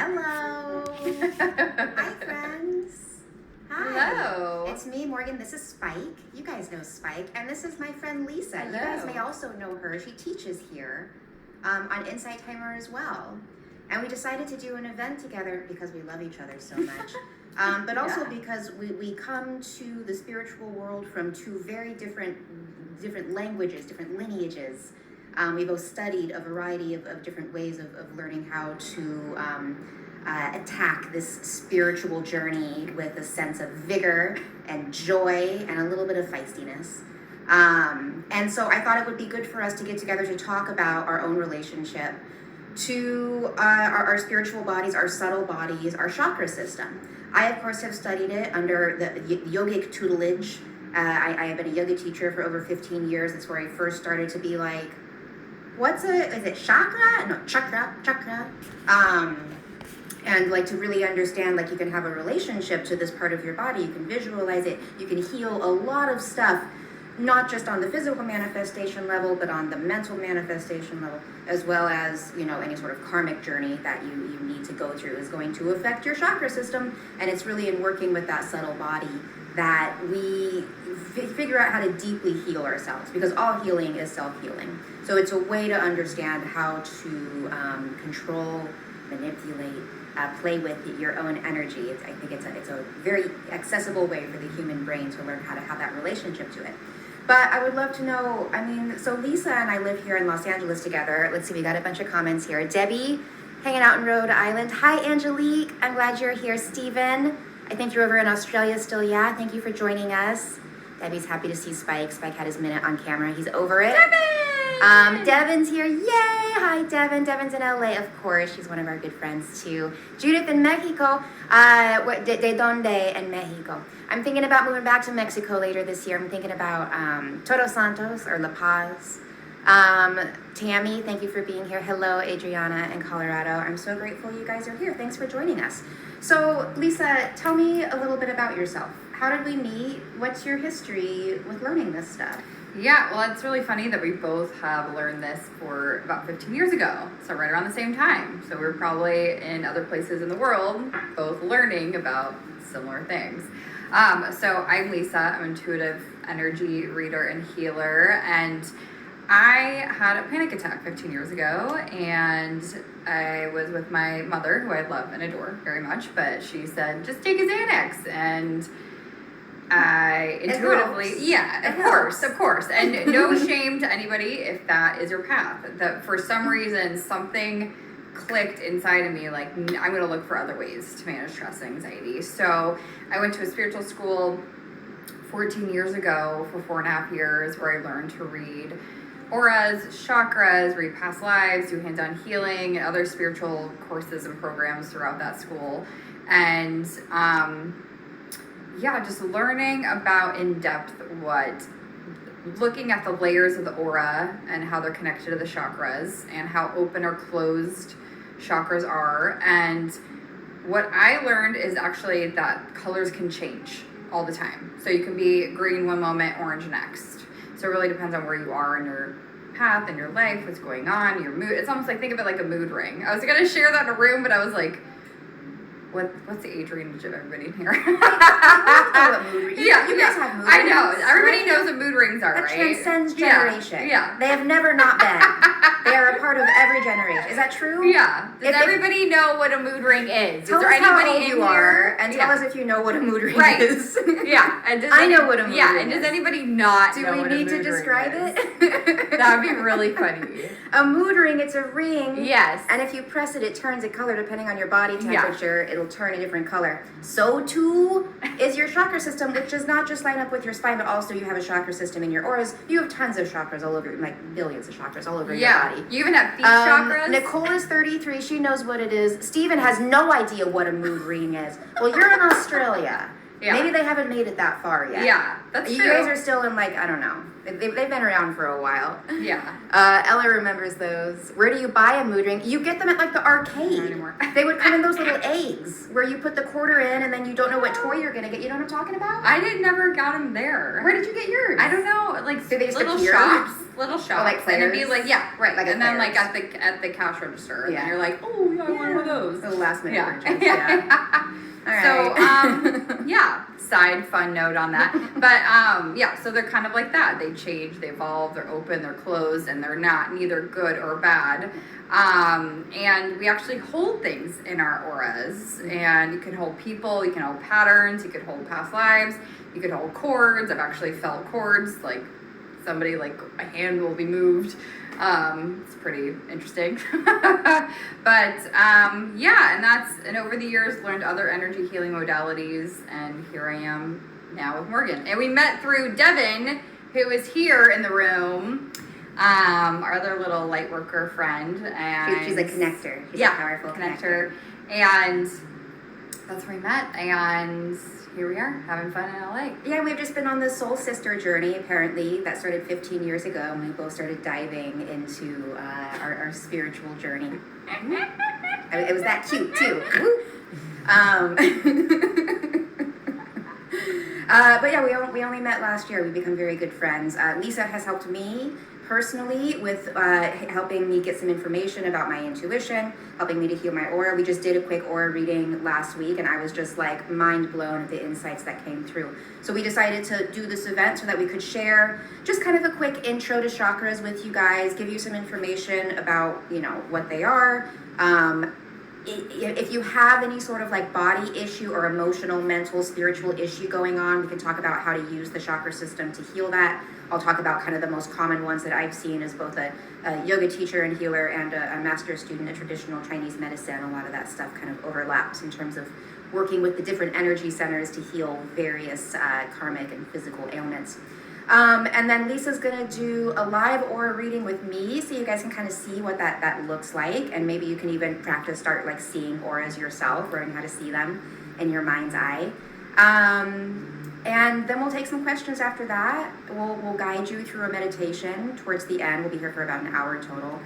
Hello. Hi, friends. Hi. Hello. It's me, Morgan. This is Spike. You guys know Spike. And this is my friend Lisa. Hello. You guys may also know her. She teaches here on Insight Timer as well. And we decided to do an event together because we love each other so much. But also because we come to the spiritual world from two very different languages, different lineages. We both studied a variety of different ways of learning how to attack this spiritual journey with a sense of vigor and joy and a little bit of feistiness. And so I thought it would be good for us to get together to talk about our own relationship to our spiritual bodies, our subtle bodies, our chakra system. I, of course, have studied it under the yogic tutelage. I have been a yoga teacher for over 15 years. That's where I first started to be like, is it chakra? No, chakra. And like to really understand, like you can have a relationship to this part of your body. You can visualize it. You can heal a lot of stuff, not just on the physical manifestation level, but on the mental manifestation level, as well as, any sort of karmic journey that you need to go through is going to affect your chakra system. And it's really in working with that subtle body that we figure out how to deeply heal ourselves, because all healing is self-healing. So it's a way to understand how to control, manipulate, play with your own energy. I think it's a very accessible way for the human brain to learn how to have that relationship to it. But I would love to know, so Lisa and I live here in Los Angeles together. Let's see, we got a bunch of comments here. Debbie, hanging out in Rhode Island. Hi, Angelique. I'm glad you're here. Stephen, I think you're over in Australia still. Yeah, thank you for joining us. Debbie's happy to see Spike. Spike had his minute on camera. He's over it. Devin! Devin's here. Yay! Hi, Devin. Devin's in LA, of course. She's one of our good friends, too. Judith in Mexico. De donde in Mexico? I'm thinking about moving back to Mexico later this year. I'm thinking about Todos Santos or La Paz. Tammy, thank you for being here. Hello, Adriana in Colorado. I'm so grateful you guys are here. Thanks for joining us. So, Lisa, tell me a little bit about yourself. How did we meet? What's your history with learning this stuff? Yeah, well, it's really funny that we both have learned this for about 15 years ago, so right around the same time. So we're probably in other places in the world, both learning about similar things. So I'm Lisa. I'm an intuitive energy reader and healer, and I had a panic attack 15 years ago, and I was with my mother, who I love and adore very much, but she said, just take a Xanax, and I intuitively, of course, and no shame to anybody if that is your path. That for some reason something clicked inside of me, like I'm going to look for other ways to manage stress and anxiety. So I went to a spiritual school 14 years ago for 4.5 years, where I learned to read auras, chakras, read past lives, do hands-on healing, and other spiritual courses and programs throughout that school, and just learning about in depth looking at the layers of the aura and how they're connected to the chakras and how open or closed chakras are. And what I learned is actually that colors can change all the time. So you can be green one moment, orange next. So it really depends on where you are in your path, in your life, what's going on, your mood. It's almost like, think of it like a mood ring. I was going to share that in a room, but I was like, what's the age range of everybody in here? You guys have mood rings. I know. Everybody knows what mood rings are, that right? Transcends generation. Yeah. They have never not been. They are a part of every generation. Is that true? Yeah. Does everybody know what a mood ring is? Tell is there us anybody how old in you here? are, and tell us if you know what a mood ring is. Yeah. And I know what a mood ring is. And does anybody not know what a mood ring is? Do we need to describe it? That would be really funny. A mood ring, it's a ring. Yes. And if you press it, it turns a color depending on your body temperature. It'll turn a different color. So too is your chakra system, which does not just line up with your spine, but also you have a chakra system in your auras. You have tons of chakras all over, like billions of chakras all over your body. You even have feet chakras. Nicole is 33. She knows what it is. Stephen has no idea what a mood ring is. Well, you're in Australia. Yeah. Maybe they haven't made it that far yet. Yeah, that's true. You guys are still in, like, I don't know. They've been around for a while. Yeah. Ella remembers those. Where do you buy a mood ring? You get them at, like, the arcade. Not anymore. They would come in those little eggs where you put the quarter in and then you don't know what toy you're going to get. You know what I'm talking about? I never got them there. Where did you get yours? I don't know. Like, do they just little appear? shops. Little shops. Oh, like and it'd be like, yeah, right. Like and then, like, at the cash register. And then you're like, oh, I want one of those. The last minute Yeah. purchase, yeah. All right. So, yeah, side fun note on that. But, yeah, so they're kind of like that. They change, they evolve, they're open, they're closed, and they're not neither good or bad. And we actually hold things in our auras. And you can hold people, you can hold patterns, you could hold past lives, you could hold cords. I've actually felt cords, like somebody, like a hand will be moved. It's pretty interesting. But yeah, and over the years learned other energy healing modalities, and here I am now with Morgan. And we met through Devin, who is here in the room, our other little light worker friend. And She's a connector. She's a powerful connector. And that's where we met, and here we are, having fun in LA. Yeah, we've just been on this soul sister journey, apparently. That started 15 years ago, and we both started diving into our spiritual journey. It was that cute, too. But yeah, we only met last year. We've become very good friends. Lisa has helped me personally with helping me get some information about my intuition, helping me to heal my aura. We just did a quick aura reading last week, and I was just like mind blown at the insights that came through. So we decided to do this event so that we could share just kind of a quick intro to chakras with you guys, give you some information about, you know, what they are. If you have any sort of like body issue or emotional, mental, spiritual issue going on, we can talk about how to use the chakra system to heal that. I'll talk about kind of the most common ones that I've seen as both a yoga teacher and healer and a master student in traditional Chinese medicine. A lot of that stuff kind of overlaps in terms of working with the different energy centers to heal various karmic and physical ailments. And then Lisa's gonna do a live aura reading with me, so you guys can kind of see what that looks like, and maybe you can even start like seeing auras yourself, learning how to see them in your mind's eye. And then we'll take some questions after that. We'll guide you through a meditation towards the end. We'll be here for about an hour total.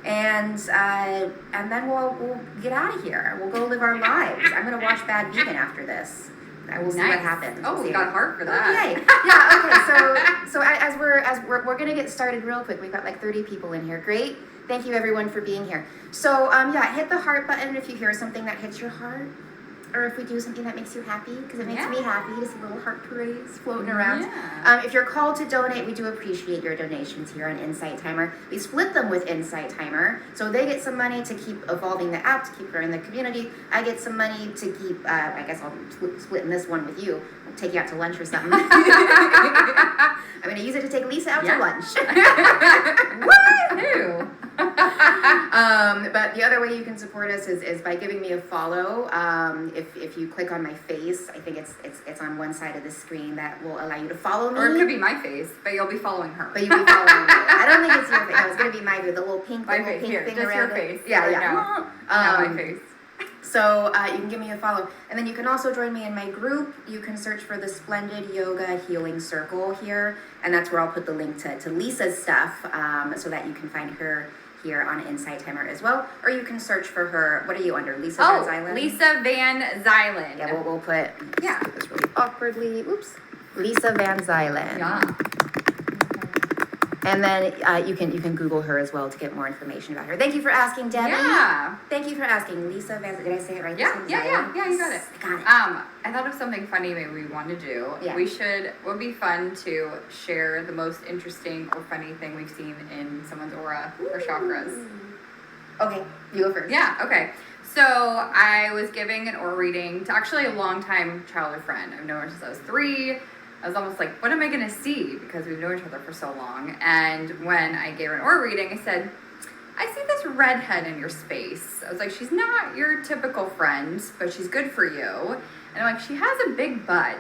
And then we'll get out of here. We'll go live our lives. I'm gonna watch Bad Vegan after this. I will see what happens. Oh, we got heart for that. Yay. Yeah, okay, so as we're gonna get started real quick. We've got like 30 people in here. Great. Thank you everyone for being here. So yeah, hit the heart button if you hear something that hits your heart. Or if we do something that makes you happy, because it makes me happy to see little heart parades floating around. Yeah. If you're called to donate, we do appreciate your donations here on Insight Timer. We split them with Insight Timer, so they get some money to keep evolving the app, to keep growing the community. I get some money to keep, I guess I'll splitting this one with you. I'll take you out to lunch or something. I'm going to use it to take Lisa out to lunch. Woohoo! But the other way you can support us is by giving me a follow. If you click on my face, I think it's on one side of the screen that will allow you to follow me. Or it could be my face, but you'll be following her. But you'll be following me. I don't think it's your face. No, it's going to be my face, the little pink, my face. pink Here, thing just around your it. face. Yeah. My face. So you can give me a follow. And then you can also join me in my group. You can search for the Splendid Yoga Healing Circle here. And that's where I'll put the link to Lisa's stuff so that you can find her here on Insight Timer as well. Or you can search for her. What are you under? Lisa Van Zuylen? Lisa Van Zuylen. Yeah, we'll put, this really awkwardly, Lisa Van Zuylen. Yeah. And then you can Google her as well to get more information about her. Thank you for asking, Debbie. Yeah. Thank you for asking, Lisa Van. Did I say it right? Yeah, you got it. I got it. I thought of something funny maybe we want to do. Yeah. Would be fun to share the most interesting or funny thing we've seen in someone's aura or chakras. Okay, you go first. Yeah, okay. So I was giving an aura reading to actually a longtime childhood friend. I've known her since I was 3. I was almost like, what am I going to see? Because we've known each other for so long. And when I gave her an aura reading, I said, I see this redhead in your space. I was like, she's not your typical friend, but she's good for you. And I'm like, she has a big butt.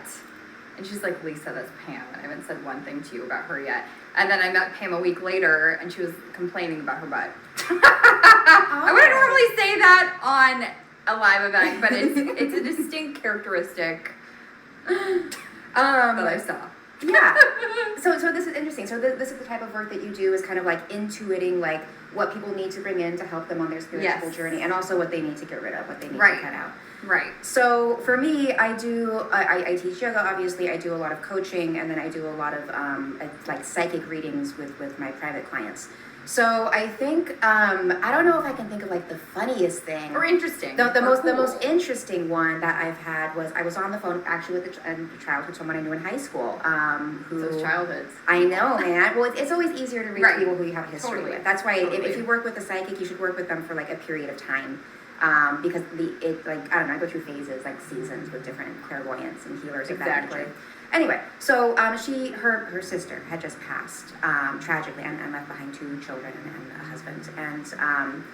And she's like, Lisa, that's Pam. I haven't said one thing to you about her yet. And then I met Pam a week later, and she was complaining about her butt. I wouldn't normally say that on a live event, but it's a distinct characteristic that I saw. Yeah. So this is interesting. So this is the type of work that you do, is kind of like intuiting like what people need to bring in to help them on their spiritual journey, and also what they need to get rid of, what they need to cut out. Right. So for me, I teach yoga, obviously. I do a lot of coaching, and then I do a lot of like psychic readings with my private clients. So I think I don't know if I can think of like the funniest thing Or interesting. The or most cool. the most interesting one that I've had was I was on the phone actually with a childhood someone I knew in high school. Who Those childhoods. I know, man. Well, it's always easier to reach Right. people who you have a history Totally. with. That's why Totally. if you work with a psychic, you should work with them for like a period of time. Because like I don't know, I go through phases like seasons with different clairvoyants and healers of that Exactly. nature. Anyway, so her sister had just passed tragically and left behind 2 children and a husband, and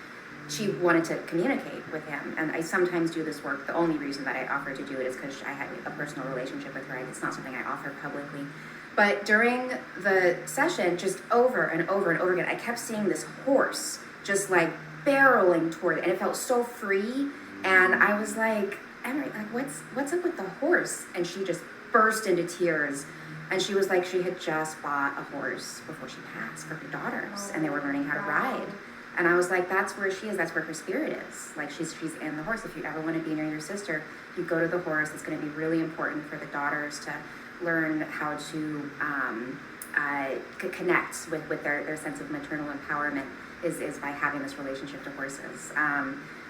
she wanted to communicate with him. And I sometimes do this work. The only reason that I offer to do it is because I had a personal relationship with her. It's not something I offer publicly. But during the session, just over and over and over again, I kept seeing this horse just like barreling toward it, and it felt so free. And I was like, Emery, like what's up with the horse? And she just burst into tears, and she was like, she had just bought a horse before she passed for her daughters, and they were learning how to ride. And I was like, that's where she is. That's where her spirit is. Like she's in the horse. If you ever want to be near your sister, you go to the horse. It's going to be really important for the daughters to learn how to connect with their sense of maternal empowerment is by having this relationship to horses.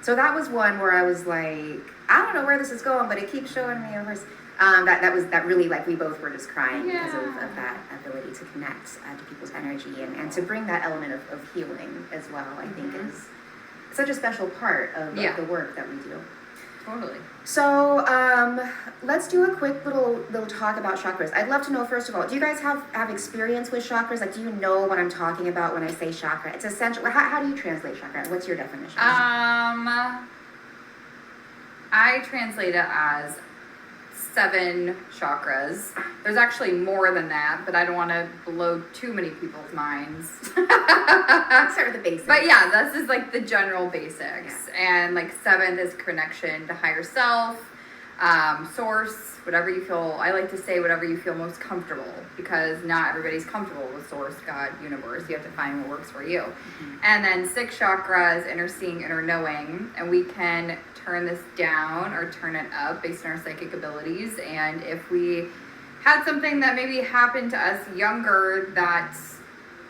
So that was one where I was like, I don't know where this is going, but it keeps showing me a horse. That really, like, we both were just crying because of that ability to connect to people's energy and to bring that element of healing as well. I think is such a special part of the work that we do. Totally. So let's do a quick little talk about chakras. I'd love to know, first of all, do you guys have experience with chakras? Like, do you know what I'm talking about when I say chakra? It's essential. How do you translate chakra? What's your definition? I translate it as 7 chakras. There's actually more than that, but I don't want to blow too many people's minds. Let's start with the basics. But yeah, this is like the general basics. Yeah. And like 7th is connection to higher self, source, whatever you feel. I like to say whatever you feel most comfortable, because not everybody's comfortable with source, God, universe. You have to find what works for you. Mm-hmm. And then 6 chakras, inner seeing, inner knowing, and we can turn this down or turn it up based on our psychic abilities. And if we had something that maybe happened to us younger that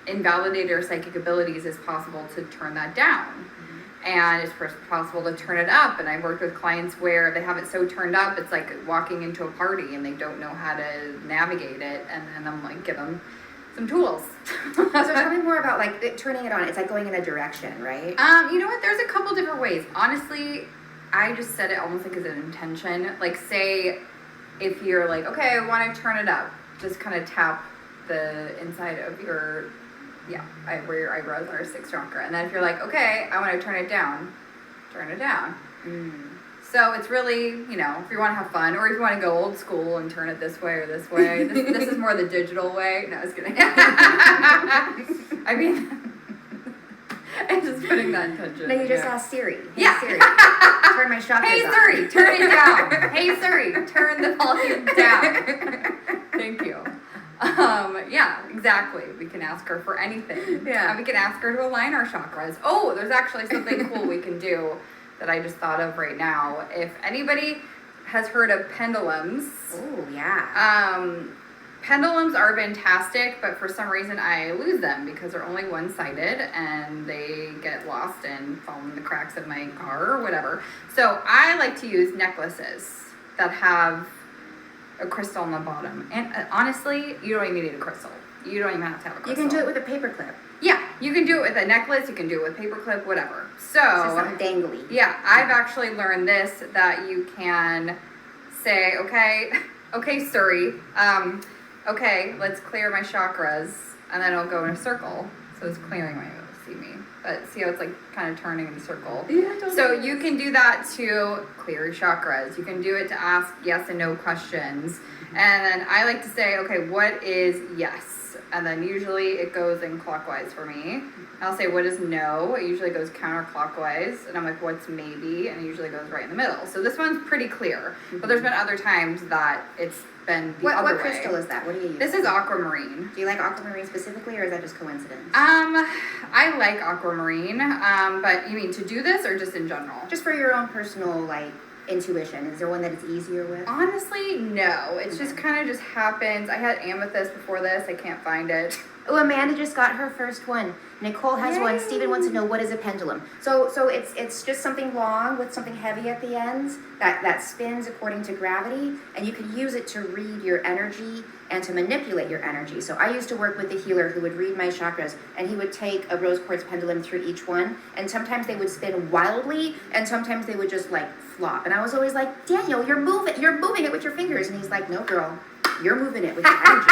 invalidated our psychic abilities, it's possible to turn that down. Mm-hmm. And it's possible to turn it up. And I've worked with clients where they have it so turned up, it's like walking into a party and they don't know how to navigate it. And then I'm like, give them some tools. So tell me more about like turning it on. It's like going in a direction, right? You know what? There's a couple different ways. Honestly, I just said it almost like as an intention. Like, say if you're like, okay, I want to turn it up, just kind of tap the inside of your, where your eyebrows are, 6th chakra. And then if you're like, okay, I want to turn it down, turn it down. So it's really, you know, if you want to have fun, or if you want to go old school and turn it this way or this way. This is more the digital way. No, I was kidding. I mean, I'm just putting that intention. No, you just asked Siri. Hey, Siri, turn my chakras Hey, on. Siri, turn it down. Hey, Siri, turn the volume down. Thank you. Yeah, exactly. We can ask her for anything. Yeah. And we can ask her to align our chakras. Oh, there's actually something cool we can do that I just thought of right now. If anybody has heard of pendulums. Oh, yeah. Pendulums are fantastic, but for some reason I lose them because they're only one-sided and they get lost and fall in the cracks of my car or whatever. So I like to use necklaces that have a crystal on the bottom. And honestly, you don't even need a crystal. You don't even have to have a crystal. You can do it with a paper clip. Yeah, you can do it with a necklace, you can do it with paper clip, whatever. So something dangly. Yeah, I've actually learned this, that you can say, okay, Siri, okay, let's clear my chakras, and then it'll go in a circle. So it's clearing my, see me. But see how it's like kind of turning in a circle? Yeah, totally. So you can do that to clear your chakras. You can do it to ask yes and no questions. And then I like to say, okay, what is yes? And then usually it goes in clockwise for me. I'll say, what is no? It usually goes counterclockwise. And I'm like, what's maybe? And it usually goes right in the middle. So this one's pretty clear. But there's been other times that it's been the other way. What crystal is that? What do you use? This is aquamarine. Do you like aquamarine specifically, or is that just coincidence? I like aquamarine. But you mean to do this or just in general? Just for your own personal, like, intuition. Is there one that it's easier with? Honestly, no. It's just kind of just happens. I had amethyst before this. I can't find it. Oh, Amanda just got her first one. Nicole has one. Stephen wants to know, what is a pendulum? So it's just something long with something heavy at the ends that spins according to gravity, and you can use it to read your energy and to manipulate your energy. So I used to work with a healer who would read my chakras, and he would take a rose quartz pendulum through each one, and sometimes they would spin wildly, and sometimes they would just like flop. And I was always like, Daniel, you're moving it with your fingers. And he's like, no, girl, you're moving it with your energy.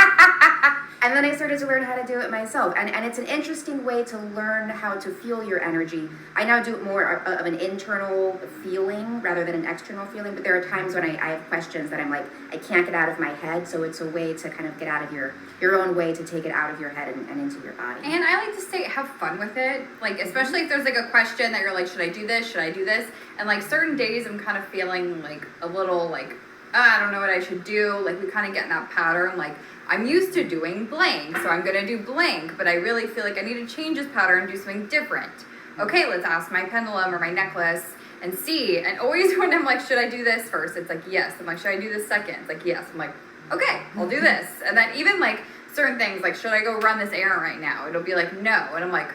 And then I started to learn how to do it myself. And it's an interesting way to learn how to feel your energy. I now do it more of an internal feeling rather than an external feeling. But there are times when I have questions that I'm like, I can't get out of my head. So it's a way to kind of get out of your own way to take it out of your head and into your body. And I like to say, have fun with it. Like, especially if there's like a question that you're like, should I do this? Should I do this? And like certain days I'm kind of feeling like a little like, I don't know what I should do. Like we kind of get in that pattern. Like I'm used to doing blank, so I'm going to do blank, but I really feel like I need to change this pattern and do something different. Okay, let's ask my pendulum or my necklace and see. And always when I'm like, should I do this first? It's like, yes. I'm like, should I do this second? It's like, yes. I'm like, okay, I'll do this. And then even like certain things, like, should I go run this errand right now? It'll be like, no. And I'm like,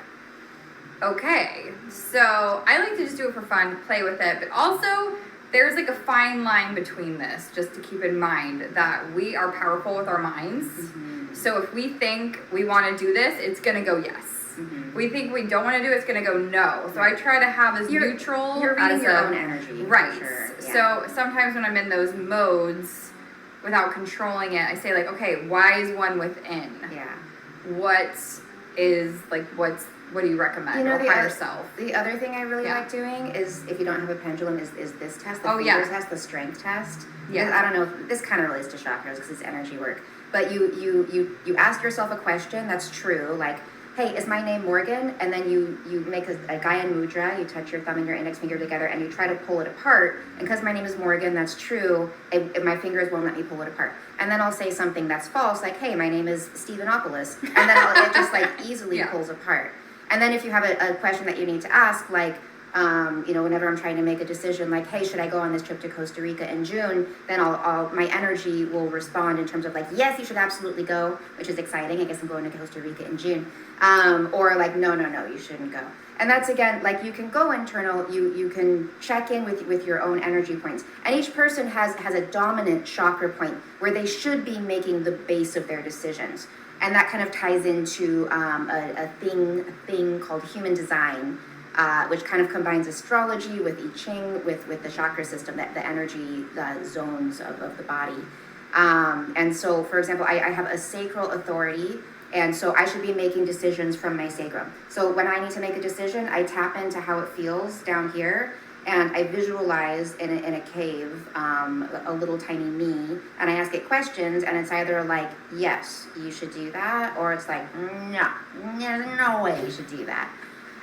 okay. So I like to just do it for fun, play with it, but also there's like a fine line between this, just to keep in mind that we are powerful with our minds. Mm-hmm. So if we think we want to do this, it's going to go yes. Mm-hmm. We think we don't want to do it, it's going to go no. So I try to have as neutral. You're reading your own energy. Right. Sure. Yeah. So sometimes when I'm in those modes, without controlling it, I say like, okay, why is one within? Yeah. What do you recommend? You know, or higher self? The other thing I really like doing is, if you don't have a pendulum, is this test. The fingers test, the strength test. Yeah. I don't know if this kind of relates to chakras because it's energy work. But you ask yourself a question that's true, like, hey, is my name Morgan? And then you make a Gaian mudra, you touch your thumb and your index finger together, and you try to pull it apart. And because my name is Morgan, that's true, my fingers won't let me pull it apart. And then I'll say something that's false, like, hey, my name is Stephenopoulos. And then it just like easily pulls apart. And then if you have a question that you need to ask, like, whenever I'm trying to make a decision, like, hey, should I go on this trip to Costa Rica in June? Then my energy will respond in terms of like, yes, you should absolutely go, which is exciting. I guess I'm going to Costa Rica in June. Or like, no, you shouldn't go. And that's, again, like, you can go internal, you can check in with your own energy points. And each person has a dominant chakra point where they should be making the base of their decisions. And that kind of ties into a thing called human design, which kind of combines astrology with I Ching, with the chakra system, the energy zones of the body. And so, for example, I have a sacral authority, and so I should be making decisions from my sacrum. So when I need to make a decision, I tap into how it feels down here, and I visualize in a cave a little tiny me, and I ask it questions, and it's either like, yes, you should do that, or it's like, no, there's no way you should do that.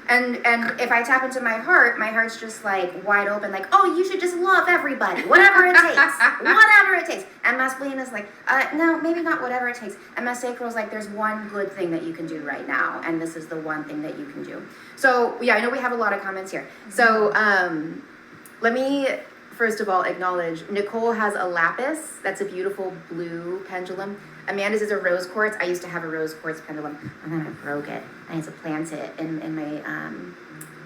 And if I tap into my heart's just like wide open, like, oh, you should just love everybody, whatever it takes, whatever it takes. And my spleen is like, no, maybe not whatever it takes. And my sacral is like, there's one good thing that you can do right now, and this is the one thing that you can do. So yeah, I know we have a lot of comments here. So let me first of all acknowledge Nicole has a lapis. That's a beautiful blue pendulum. Amanda's is a rose quartz. I used to have a rose quartz pendulum, and then I broke it. I need to plant it in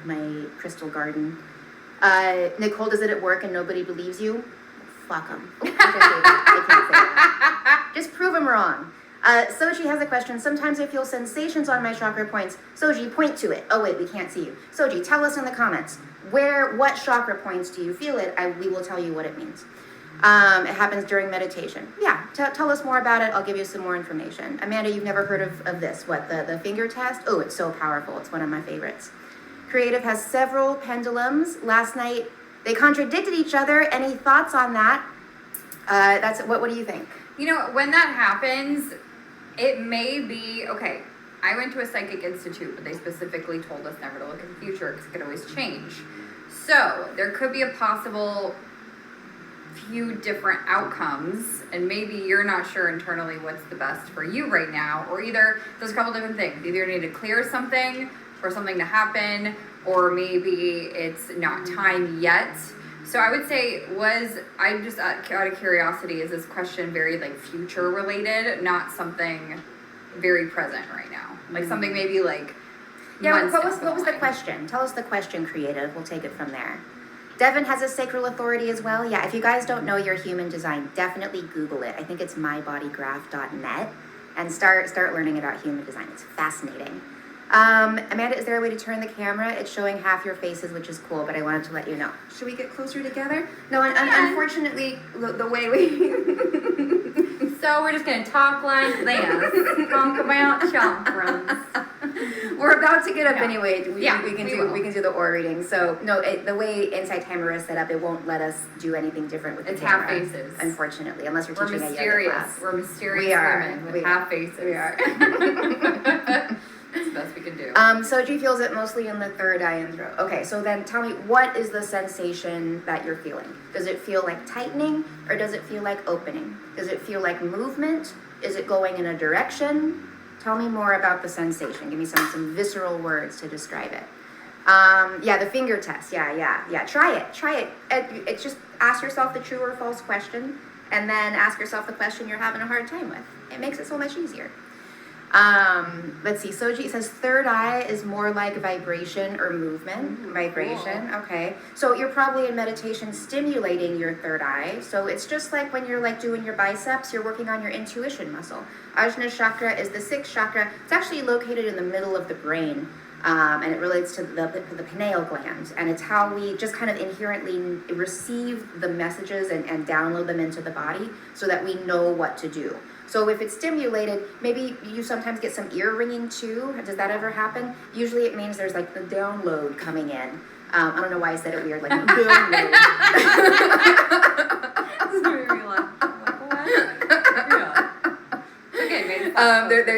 my crystal garden. Nicole does it at work and nobody believes you. Fuck them. I can't say that. Just prove them wrong. Soji has a question. Sometimes I feel sensations on my chakra points. Soji, point to it. Oh wait, we can't see you. Soji, tell us in the comments. What chakra points do you feel it? We will tell you what it means. It happens during meditation. Yeah, tell us more about it. I'll give you some more information. Amanda, you've never heard of this. What, the finger test? Oh, it's so powerful. It's one of my favorites. Creative has several pendulums. Last night, they contradicted each other. Any thoughts on that? What do you think? You know, when that happens, it may be, okay, I went to a psychic institute, but they specifically told us never to look at the future because it could always change. So there could be a possible few different outcomes, and maybe you're not sure internally what's the best for you right now, or either there's a couple different things. Either you need to clear something for something to happen, or maybe it's not time yet. So I would say, I just out of curiosity, is this question very like future related, not something very present right now. Like something maybe like Yeah, months what down was the line. question? Tell us the question, creative. We'll take it from there. Devin has a sacral authority as well. Yeah, if you guys don't know your human design, definitely Google it. I think it's mybodygraph.net and start learning about human design. It's fascinating. Amanda, is there a way to turn the camera? It's showing half your faces, which is cool, but I wanted to let you know. Should we get closer together? No, unfortunately, the way we... So we're just going to talk like this. Talk about chakras. We're about to get up anyway. We can will. do the aura reading. So no, the way Inside Timer is set up, it won't let us do anything different with the camera. Half faces. Unfortunately, unless we're teaching a yoga mysterious. class. We're mysterious We are. women with half faces. We are. That's the best we can do. Soji feels it mostly in the third eye and throat. Okay, so then tell me, what is the sensation that you're feeling? Does it feel like tightening, or does it feel like opening? Does it feel like movement? Is it going in a direction? Tell me more about the sensation. Give me some visceral words to describe it. Yeah, the finger test. Yeah. Try it. It's just ask yourself the true or false question, and then ask yourself the question you're having a hard time with. It makes it so much easier. Let's see. Soji says third eye is more like vibration or movement. Vibration. Cool. Okay. So you're probably in meditation stimulating your third eye. So it's just like when you're like doing your biceps, you're working on your intuition muscle. Ajna chakra is the sixth chakra. It's actually located in the middle of the brain. And it relates to the pineal gland. And it's how we just kind of inherently receive the messages and download them into the body so that we know what to do. So if it's stimulated, maybe you sometimes get some ear ringing too. Does that ever happen? Usually it means there's like the download coming in. I don't know why I said it weird, like download.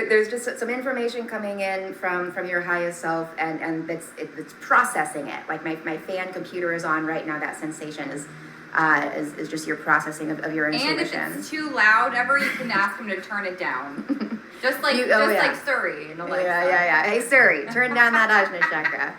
There's just some information coming in from your highest self, and it's processing it. Like my fan computer is on right now. That sensation is just your processing of your intuition. And if it's too loud ever, you can ask him to turn it down. Just like Surrey in Alexa. Yeah. Hey Surrey, turn down that Ajna chakra.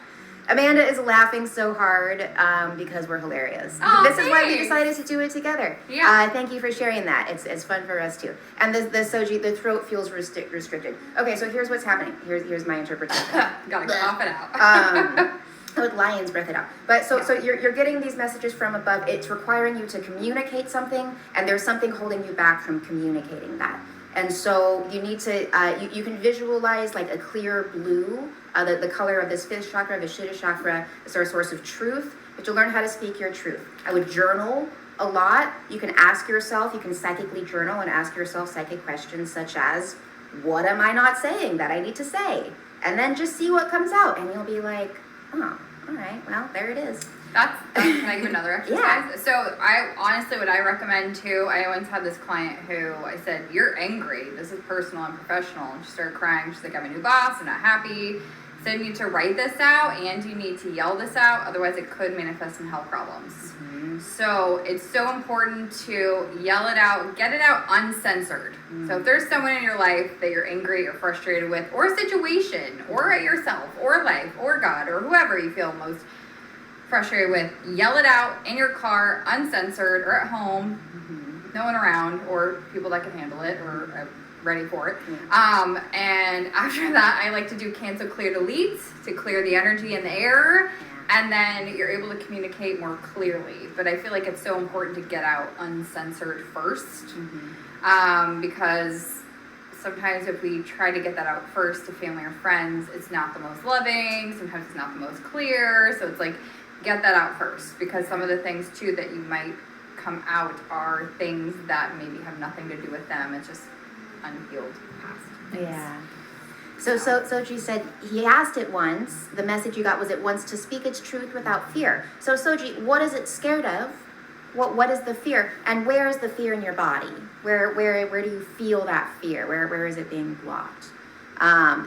Amanda is laughing so hard because we're hilarious. Oh, this is why we decided to do it together. Yeah. Thank you for sharing that. It's fun for us too. And the Soji, the throat feels restricted. Okay, so here's what's happening. Here's my interpretation. Gotta cough it out. Like lions, breath it out. But so you're getting these messages from above. It's requiring you to communicate something, and there's something holding you back from communicating that. And so you need to, you can visualize like a clear blue, the color of this fifth chakra, Vishuddha chakra, is our source of truth. But to learn how to speak your truth. I would journal a lot. You can ask yourself, you can psychically journal and ask yourself psychic questions such as, what am I not saying that I need to say? And then just see what comes out. And you'll be like, oh, all right, well, there it is. That's can I give another exercise? Yeah. So I honestly, what I recommend too, I once had this client who I said, you're angry. This is personal and professional. And she started crying. She's like, I'm a new boss. I'm not happy. So you need to write this out and you need to yell this out. Otherwise it could manifest some health problems. Mm-hmm. So it's so important to yell it out, get it out uncensored. Mm-hmm. So if there's someone in your life that you're angry or frustrated with, or a situation, or at yourself, or life, or God, or whoever you feel most frustrated with, yell it out in your car, uncensored, or at home, no one around, or people that can handle it, or ready for it. And after that, I like to do cancel, clear, delete to clear the energy in the air, and then you're able to communicate more clearly. But I feel like it's so important to get out uncensored first, because sometimes if we try to get that out first to family or friends, it's not the most loving, sometimes it's not the most clear, so it's like, get that out first, because some of the things too that you might come out are things that maybe have nothing to do with them. It's just unhealed past. Yeah. So she said he asked it once. The message you got was it wants to speak its truth without fear. So Soji, what is it scared of? What is the fear? And where is the fear in your body? Where do you feel that fear? Where is it being blocked?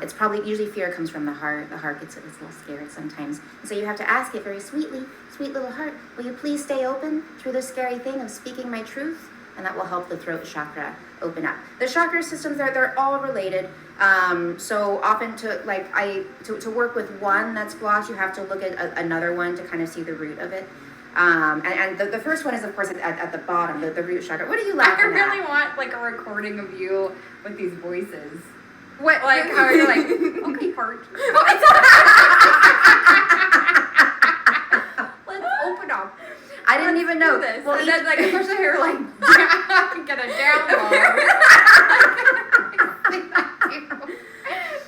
It's probably, usually fear comes from the heart. The heart gets a little scared sometimes. And so you have to ask it very sweetly, sweet little heart, will you please stay open through this scary thing of speaking my truth? And that will help the throat chakra open up. The chakra systems, they're all related. So often to work with one that's blocked, you have to look at another one to kind of see the root of it. And the first one is, of course, at the bottom, the root chakra. What are you laughing at? I really want like a recording of you with these voices. What? Like, how are you like, okay, heart. Let's open up. I didn't even know. This. Well, And then, like, especially here, like, get a download.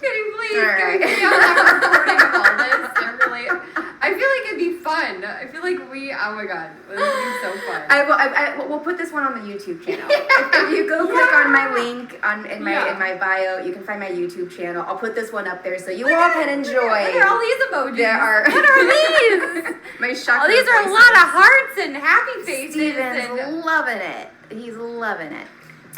Can you please Right. give me all that recording of all this? I feel like it'd be fun. I feel like oh my god, this would be so fun. We'll put this one on the YouTube channel. If you go click on my link in my bio, you can find my YouTube channel. I'll put this one up there so you all can enjoy. Look at all these emojis. There are. What are these? My chakra. Oh, these are a lot of hearts and happy faces. Steven's loving it. He's loving it.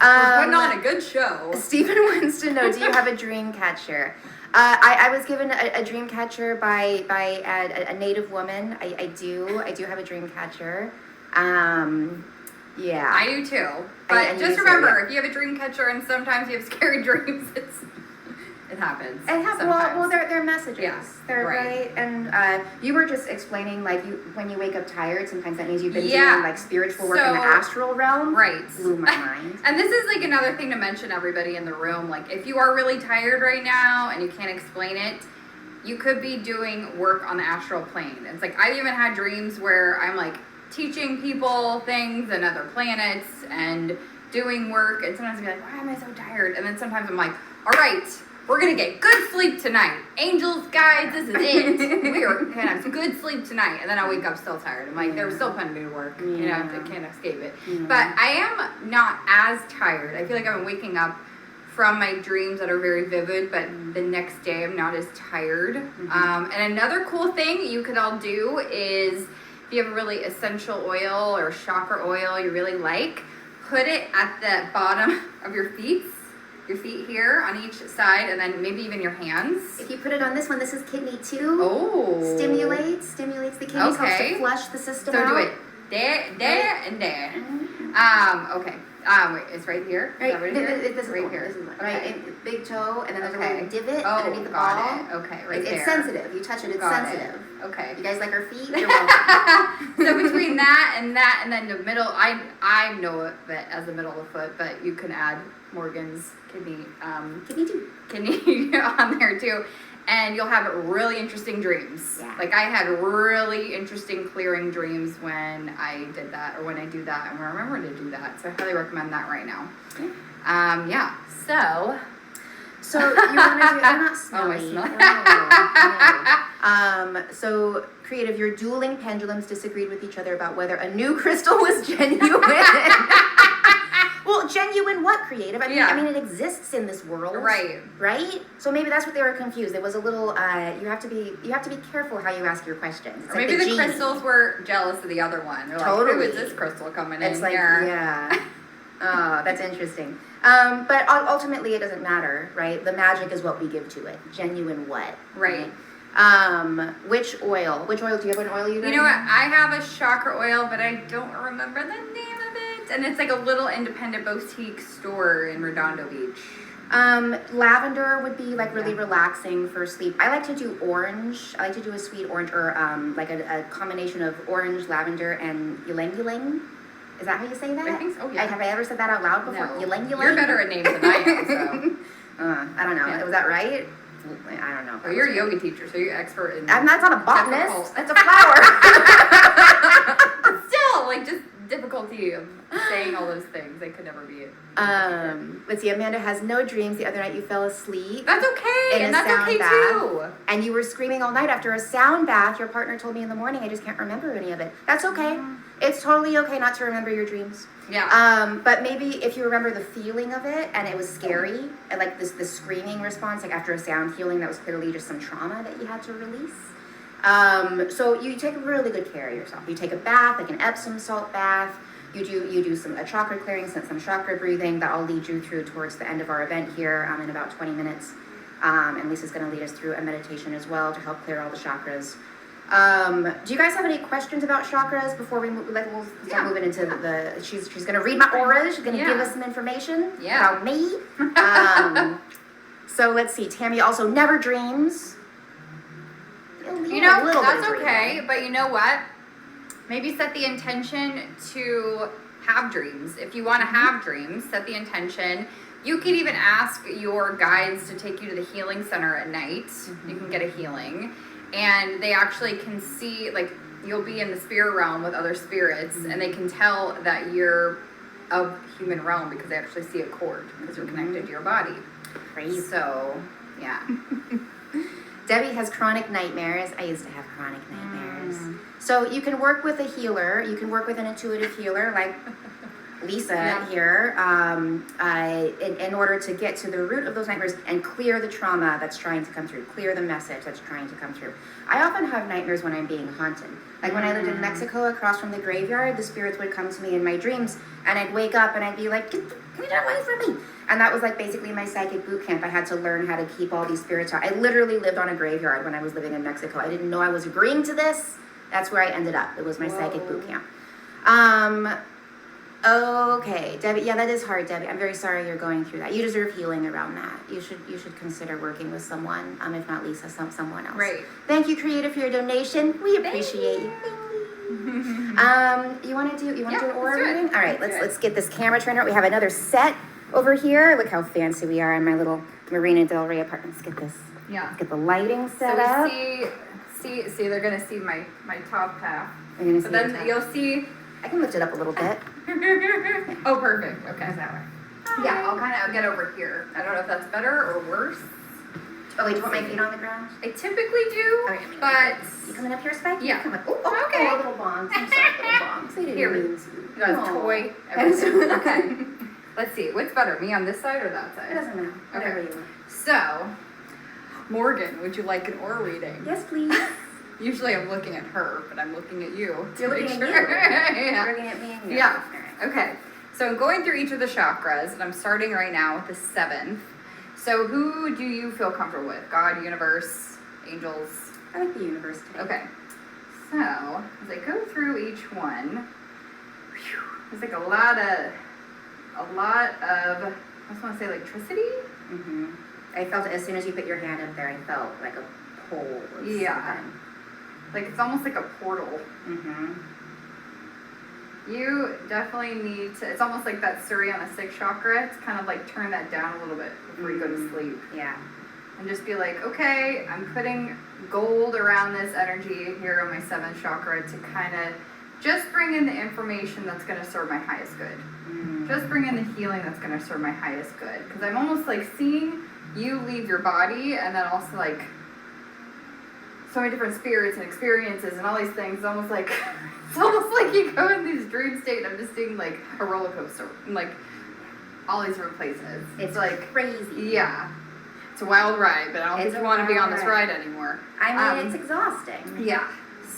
We're putting on a good show. Stephen wants to know, do you have a dream catcher? I was given a dream catcher by a native woman. I do have a dream catcher. Yeah. I do too. But and just you too, remember, yeah. if you have a dream catcher and sometimes you have scary dreams, it happens. It happens. Well, they're messages. Yeah, They're right. And you were just explaining, like, when you wake up tired, sometimes that means you've been Yeah. doing, like, spiritual work in the So- astral realm. Right. Blew my mind. And this is like another thing to mention, everybody in the room. Like, if you are really tired right now and you can't explain it, you could be doing work on the astral plane. It's like, I've even had dreams where I'm like teaching people things and other planets and doing work, and sometimes I'll be like, why am I so tired? And then sometimes I'm like, all right, we're gonna get good sleep tonight. Angels, guides, this is it. We are gonna have some good sleep tonight. And then I wake up still tired. I'm like, there was still plenty to do work. You know, I can't escape it. But I am not as tired. I feel like I've been waking up from my dreams that are very vivid, but the next day I'm not as tired. And another cool thing you could all do is, if you have a really essential oil or chakra oil you really like, put it at the bottom of your feet here on each side, and then maybe even your hands. If you put it on this one, this is kidney 2. Oh. Stimulates the kidneys, helps to flush the system out. So do it there, and there. Okay. Wait, it's right here? Is Right, that right here? this is right one, here. This is one. Okay. Right, and big toe, and then there's a Okay. little divot Oh, underneath the got ball. it. Okay, right there. It's sensitive. You touch it, it's Got sensitive. it. Okay. You guys like our feet? You're welcome. So between that, and then the middle, I know it as the middle of the foot, but you can add Morgan's kidney on there too, and you'll have really interesting dreams. Yeah. Like, I had really interesting clearing dreams when I did that, or when I do that, and when I remember to do that. So I highly recommend that right now. Yeah. So you want to do? I'm not smelly. Oh, So creative, your dueling pendulums disagreed with each other about whether a new crystal was genuine. Well, genuine what, creative? I mean, it exists in this world, Right. Right. So maybe that's what they were confused. It was a little. You have to be careful how you ask your questions. It's Or maybe the crystals were jealous of the other one. They're like, who is this crystal coming in like, here? Yeah. Oh, that's interesting. But ultimately, it doesn't matter, right? The magic is what we give to it. Genuine what? Right. Which oil? Do you have an oil you know what? I have a chakra oil, but I don't remember the name of it. And it's like a little independent boutique store in Redondo Beach. Lavender would be like really relaxing for sleep. I like to do orange. I like to do a sweet orange, or like a combination of orange, lavender, and ylang ylang. Is that how you say that? I think so, yeah. Have I ever said that out loud before? No. Ylang ylang? You're better at names than I am, so. I don't know. Yeah. Was that right? I don't know. Oh, you're a yoga teacher, so you're expert in. I'm not a botanist. Difficult. That's a flower. Still, like, just difficulty of saying all those things. They could never be it. Let's see. Amanda has no dreams. The other night you fell asleep. That's okay, and that's okay too. And you were screaming all night after a sound bath. Your partner told me in the morning, I just can't remember any of it. That's okay. It's totally okay not to remember your dreams. Yeah. But maybe if you remember the feeling of it, and it was scary, and like the screaming response, like after a sound healing, that was clearly just some trauma that you had to release. So you take really good care of yourself. You take a bath, like an Epsom salt bath. You do a chakra clearing, some chakra breathing that I'll lead you through towards the end of our event here in about 20 minutes. And Lisa's going to lead us through a meditation as well to help clear all the chakras. Do you guys have any questions about chakras before we move? We'll start moving into the. She's going to read my aura. She's going to give us some information about me. So let's see. Tammy also never dreams. You know, that's okay, but you know what? Maybe set the intention to have dreams. If you want to have dreams, set the intention. You can even ask your guides to take you to the healing center at night. Mm-hmm. You can get a healing. And they actually can see, like, you'll be in the spirit realm with other spirits, Mm-hmm. and they can tell that you're of human realm because they actually see a cord because you're connected to your body. Crazy. So, yeah. Debbie has chronic nightmares. I used to have chronic nightmares. So you can work with a healer. You can work with an intuitive healer like Lisa here in order to get to the root of those nightmares and clear the trauma that's trying to come through, clear the message that's trying to come through. I often have nightmares when I'm being haunted. Like when I lived in Mexico across from the graveyard, the spirits would come to me in my dreams and I'd wake up and I'd be like, "Can you get away from me?" And that was like basically my psychic boot camp. I had to learn how to keep all these spirits out. I literally lived on a graveyard when I was living in Mexico. I didn't know I was agreeing to this. That's where I ended up. It was my psychic boot camp. Okay, Debbie. Yeah, that is hard, Debbie. I'm very sorry you're going through that. You deserve healing around that. You should consider working with someone. If not Lisa, someone else. Right. Thank you, Creative, for your donation. We appreciate you. You want to do an aura reading? All right, let's get this camera turned on. We have another set over here. Look how fancy we are in my little Marina Del Rey apartment. Let's get this. Yeah. Let's get the lighting set so up. See, they're gonna see my top half. They're gonna see But then your top. you'll see. I can lift it up a little bit. Oh, perfect. Okay. How's that work? Yeah, I'll get over here. I don't know if that's better or worse. Oh wait, do you want my feet on the ground? I typically do, All right, but you coming up here, Spike? Yeah. Come on. Oh, Okay. Oh, little bombs. I'm sorry, little bombs. They didn't Here. mean to. you guys Aw. toy. That is- Everything. Okay. Let's see. What's better, me on this side or that It side? doesn't matter. Whatever Okay. you want. So, Morgan, would you like an aura reading? Yes, please. Usually I'm looking at her, but I'm looking at you. to You're make looking at sure. you. Yeah. You're looking at me and you. Yeah. All right. Okay, so I'm going through each of the chakras, and I'm starting right now with the 7th. So who do you feel comfortable with? God, universe, angels? I like the universe today. Okay. So as I go through each one, there's like a lot of, I just want to say electricity. Mm-hmm. I felt it as soon as you put your hand up there. I felt like a pull. Yeah. Like it's almost like a portal. Mm-hmm. You definitely need to, it's almost like that Surya on the 6th chakra. It's kind of like turn that down a little bit before you go to sleep. Yeah. And just be like, okay, I'm putting gold around this energy here on my 7th chakra to kind of just bring in the information that's going to serve my highest good. Just bring in the healing that's going to serve my highest good. Because I'm almost like seeing you leave your body, and then also like so many different spirits and experiences and all these things. It's almost like you go in these dream state, and I'm just seeing like a roller coaster and like all these different places. It's like crazy. Yeah. It's a wild ride, but I don't It's think you a want to be wild on this ride. ride anymore. I mean, it's exhausting. Yeah.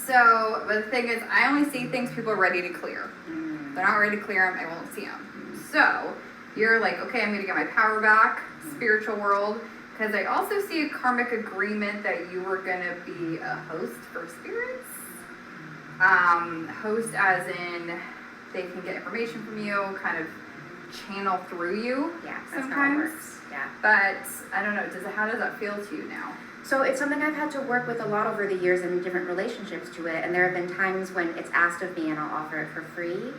So, but the thing is, I only see things people are ready to clear. If they're not ready to clear them, I won't see them. So, you're like, okay, I'm going to get my power back, spiritual world, because I also see a karmic agreement that you were going to be a host for spirits. Host as in they can get information from you, kind of channel through you. Yeah, that's sometimes. how it works. Yeah. But I don't know. How does that feel to you now? So it's something I've had to work with a lot over the years in different relationships to it, and there have been times when it's asked of me and I'll offer it for free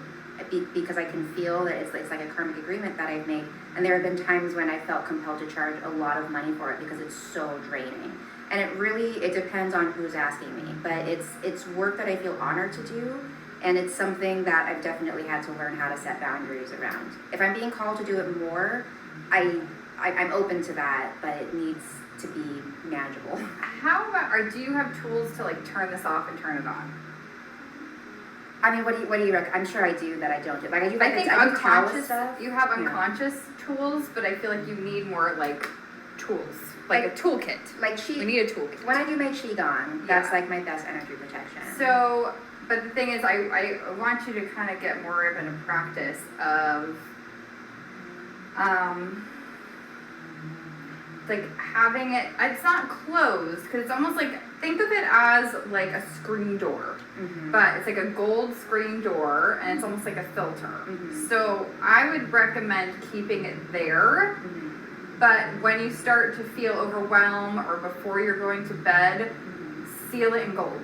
because I can feel that it's like a karmic agreement that I've made, and there have been times when I felt compelled to charge a lot of money for it because it's so draining. And it depends on who's asking me, but it's work that I feel honored to do, and it's something that I've definitely had to learn how to set boundaries around. If I'm being called to do it more, I'm open to that, but it needs to be manageable. How about, or do you have tools to like turn this off and turn it on? I mean, what do you recommend? I'm sure I do that I don't do. Like I do. I think I do towel unconscious. stuff. You have Yeah. unconscious tools, but I feel like you need more like tools, like a toolkit. Like We need a toolkit. when I do my qigong, that's Yeah. like my best energy protection. So, but the thing is, I want you to kind of get more of a practice of, like having it. It's not closed because it's almost like, think of it as like a screen door. But it's like a gold screen door, and it's almost like a filter. So I would recommend keeping it there. But when you start to feel overwhelmed or before you're going to bed, seal it in gold.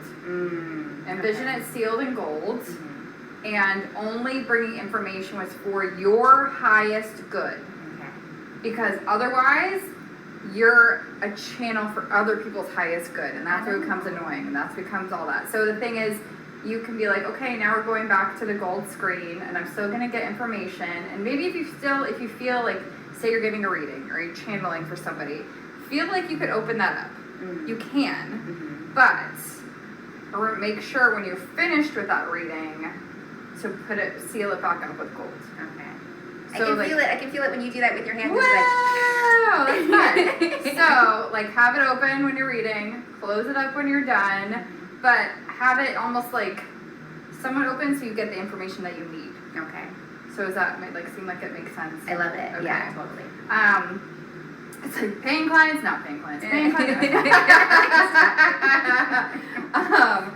Envision it sealed in gold, and only bringing information was for your highest good. Because otherwise, you're a channel for other people's highest good, and that's what becomes annoying, and that's what becomes all that. So the thing is, you can be like, okay, now we're going back to the gold screen, and I'm still gonna get information. And maybe if you feel like, say you're giving a reading or you're channeling for somebody, feel like you could open that up. You can, but make sure when you're finished with that reading to seal it back up with gold. Okay. So I can feel it when you do that with your hands. Wow, that's fun. So, like, have it open when you're reading, close it up when you're done, but have it almost like somewhat open so you get the information that you need. Okay. So does that seem like it makes sense? I love it. Okay. Yeah, totally. It's like paying clients, not paying clients. Paying clients.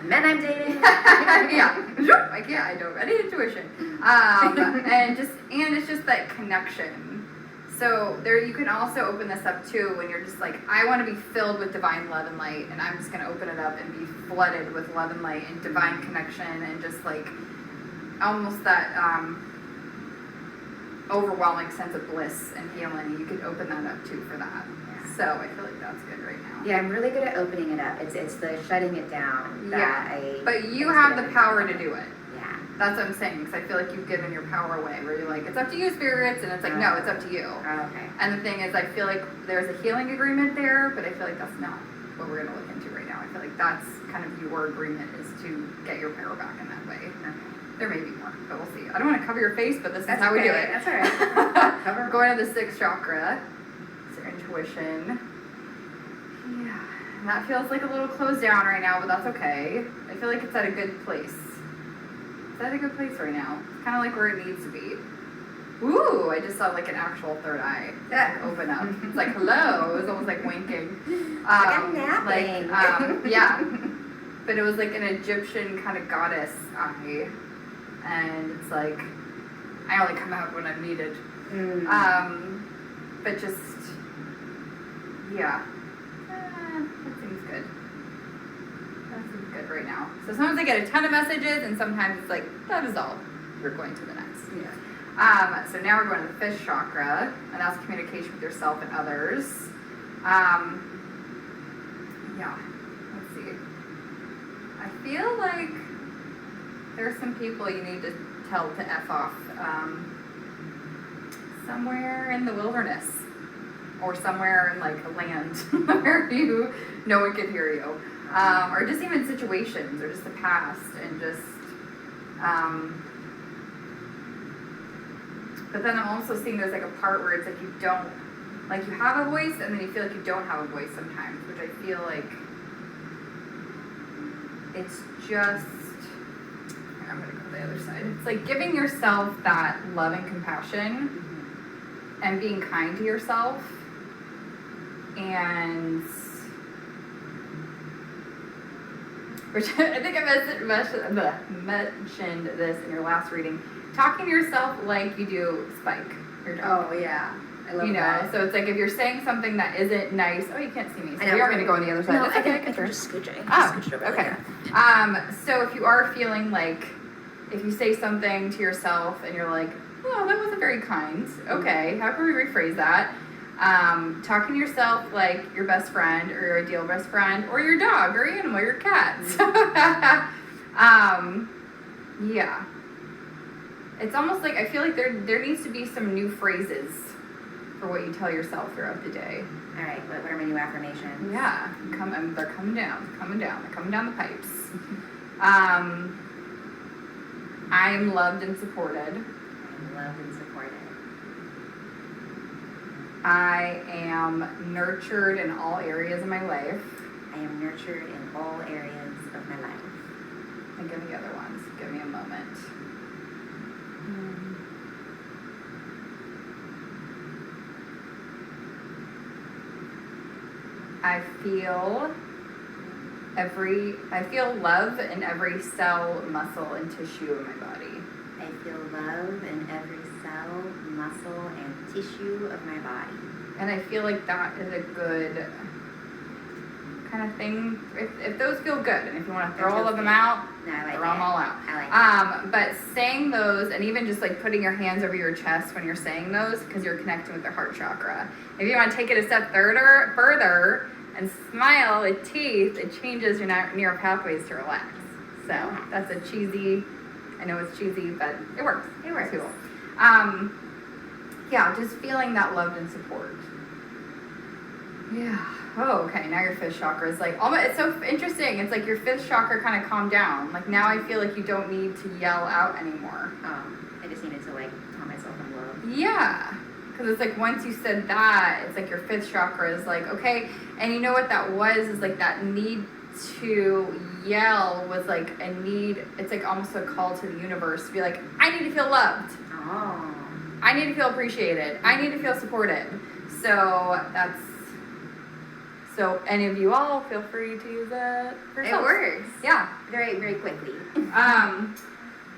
Men I'm dating. Yeah. I don't any intuition. And it's just that connection. So there you can also open this up too when you're just like, I want to be filled with divine love and light, and I'm just gonna open it up and be flooded with love and light and divine connection and just like almost that overwhelming sense of bliss and healing. You could open that up too for that. Yeah. So I feel like that's good right now. Yeah, I'm really good at opening it up. It's the shutting it down that But you have the power to do it. Yeah. That's what I'm saying, because I feel like you've given your power away, where you're like, it's up to you, spirits, and it's like, no, it's up to you. Okay. And the thing is, I feel like there's a healing agreement there, but I feel like that's not what we're going to look into right now. I feel like that's kind of your agreement, is to get your power back in that way. Okay. There may be more, but we'll see. I don't want to cover your face, but this is how we do it. That's all right. We're going to the 6th chakra. It's your intuition. Yeah. And that feels like a little closed down right now, but that's okay. I feel like it's at a good place. It's at a good place right now. It's kind of like where it needs to be. Ooh, I just saw like an actual third eye open up. It's like, hello. It was almost like winking. I'm napping. Yeah. But it was like an Egyptian kind of goddess eye. And it's like, I only come out when I'm needed. But just, yeah. That seems good. That seems good right now. So sometimes I get a ton of messages, and sometimes it's like, that is all. We're going to the next. Yeah. So now we're going to the 5th chakra, and that's communication with yourself and others. Yeah. Let's see. I feel like there's some people you need to tell to F off somewhere in the wilderness, or somewhere in like a land where no one can hear you, or just even situations, or just the past, and just but then I'm also seeing there's like a part where it's like you don't, like you have a voice, and then you feel like you don't have a voice sometimes, which I feel like it's just, I'm gonna go to the other side. It's like giving yourself that love and compassion, and being kind to yourself, and which I think I mentioned this in your last reading. Talking to yourself like you do Spike, your dog. Oh yeah, I love that. So it's like if you're saying something that isn't nice. Oh, you can't see me. So we are going to go on the other side. No, That's okay. I can just scooch it. Scooch over. Okay. So if you are feeling like, if you say something to yourself and you're like, oh, that wasn't very kind. Okay, how can we rephrase that? Talking to yourself like your best friend, or your ideal best friend, or your dog, or your animal, your cat. Yeah. It's almost like I feel like there needs to be some new phrases for what you tell yourself throughout the day. All right, what are my new affirmations? Yeah, they're coming down, they're coming down the pipes. I am loved and supported. I'm loved and supported. I am nurtured in all areas of my life. I am nurtured in all areas of my life. And give me the other ones. Give me a moment. I feel love in every cell, muscle, and tissue of my body. I feel love in every cell, muscle, and tissue of my body. And I feel like that is a good kind of thing. If those feel good, and if you want to throw all of them out, No, I like throw them all out. I like But saying those, and even just like putting your hands over your chest when you're saying those, because you're connecting with the heart chakra. If you want to take it a step further and smile with teeth, it changes your neural pathways to relax. So that's a cheesy, I know it's cheesy, but it works. It works. Cool. Yeah, just feeling that loved and support. Yeah. Oh, okay. Now your fifth chakra is like, almost, it's so interesting. It's like your fifth chakra kind of calmed down. Like now I feel like you don't need to yell out anymore. I just needed to like tell myself I'm loved. Yeah. Because it's like once you said that, it's like your fifth chakra is like, okay. And you know what that was is like that need to yell was like a need. It's like almost a call to the universe to be like, I need to feel loved. Oh. I need to feel appreciated. I need to feel supported. So any of you all feel free to use that for yourself. It works. Yeah. Very, very quickly. And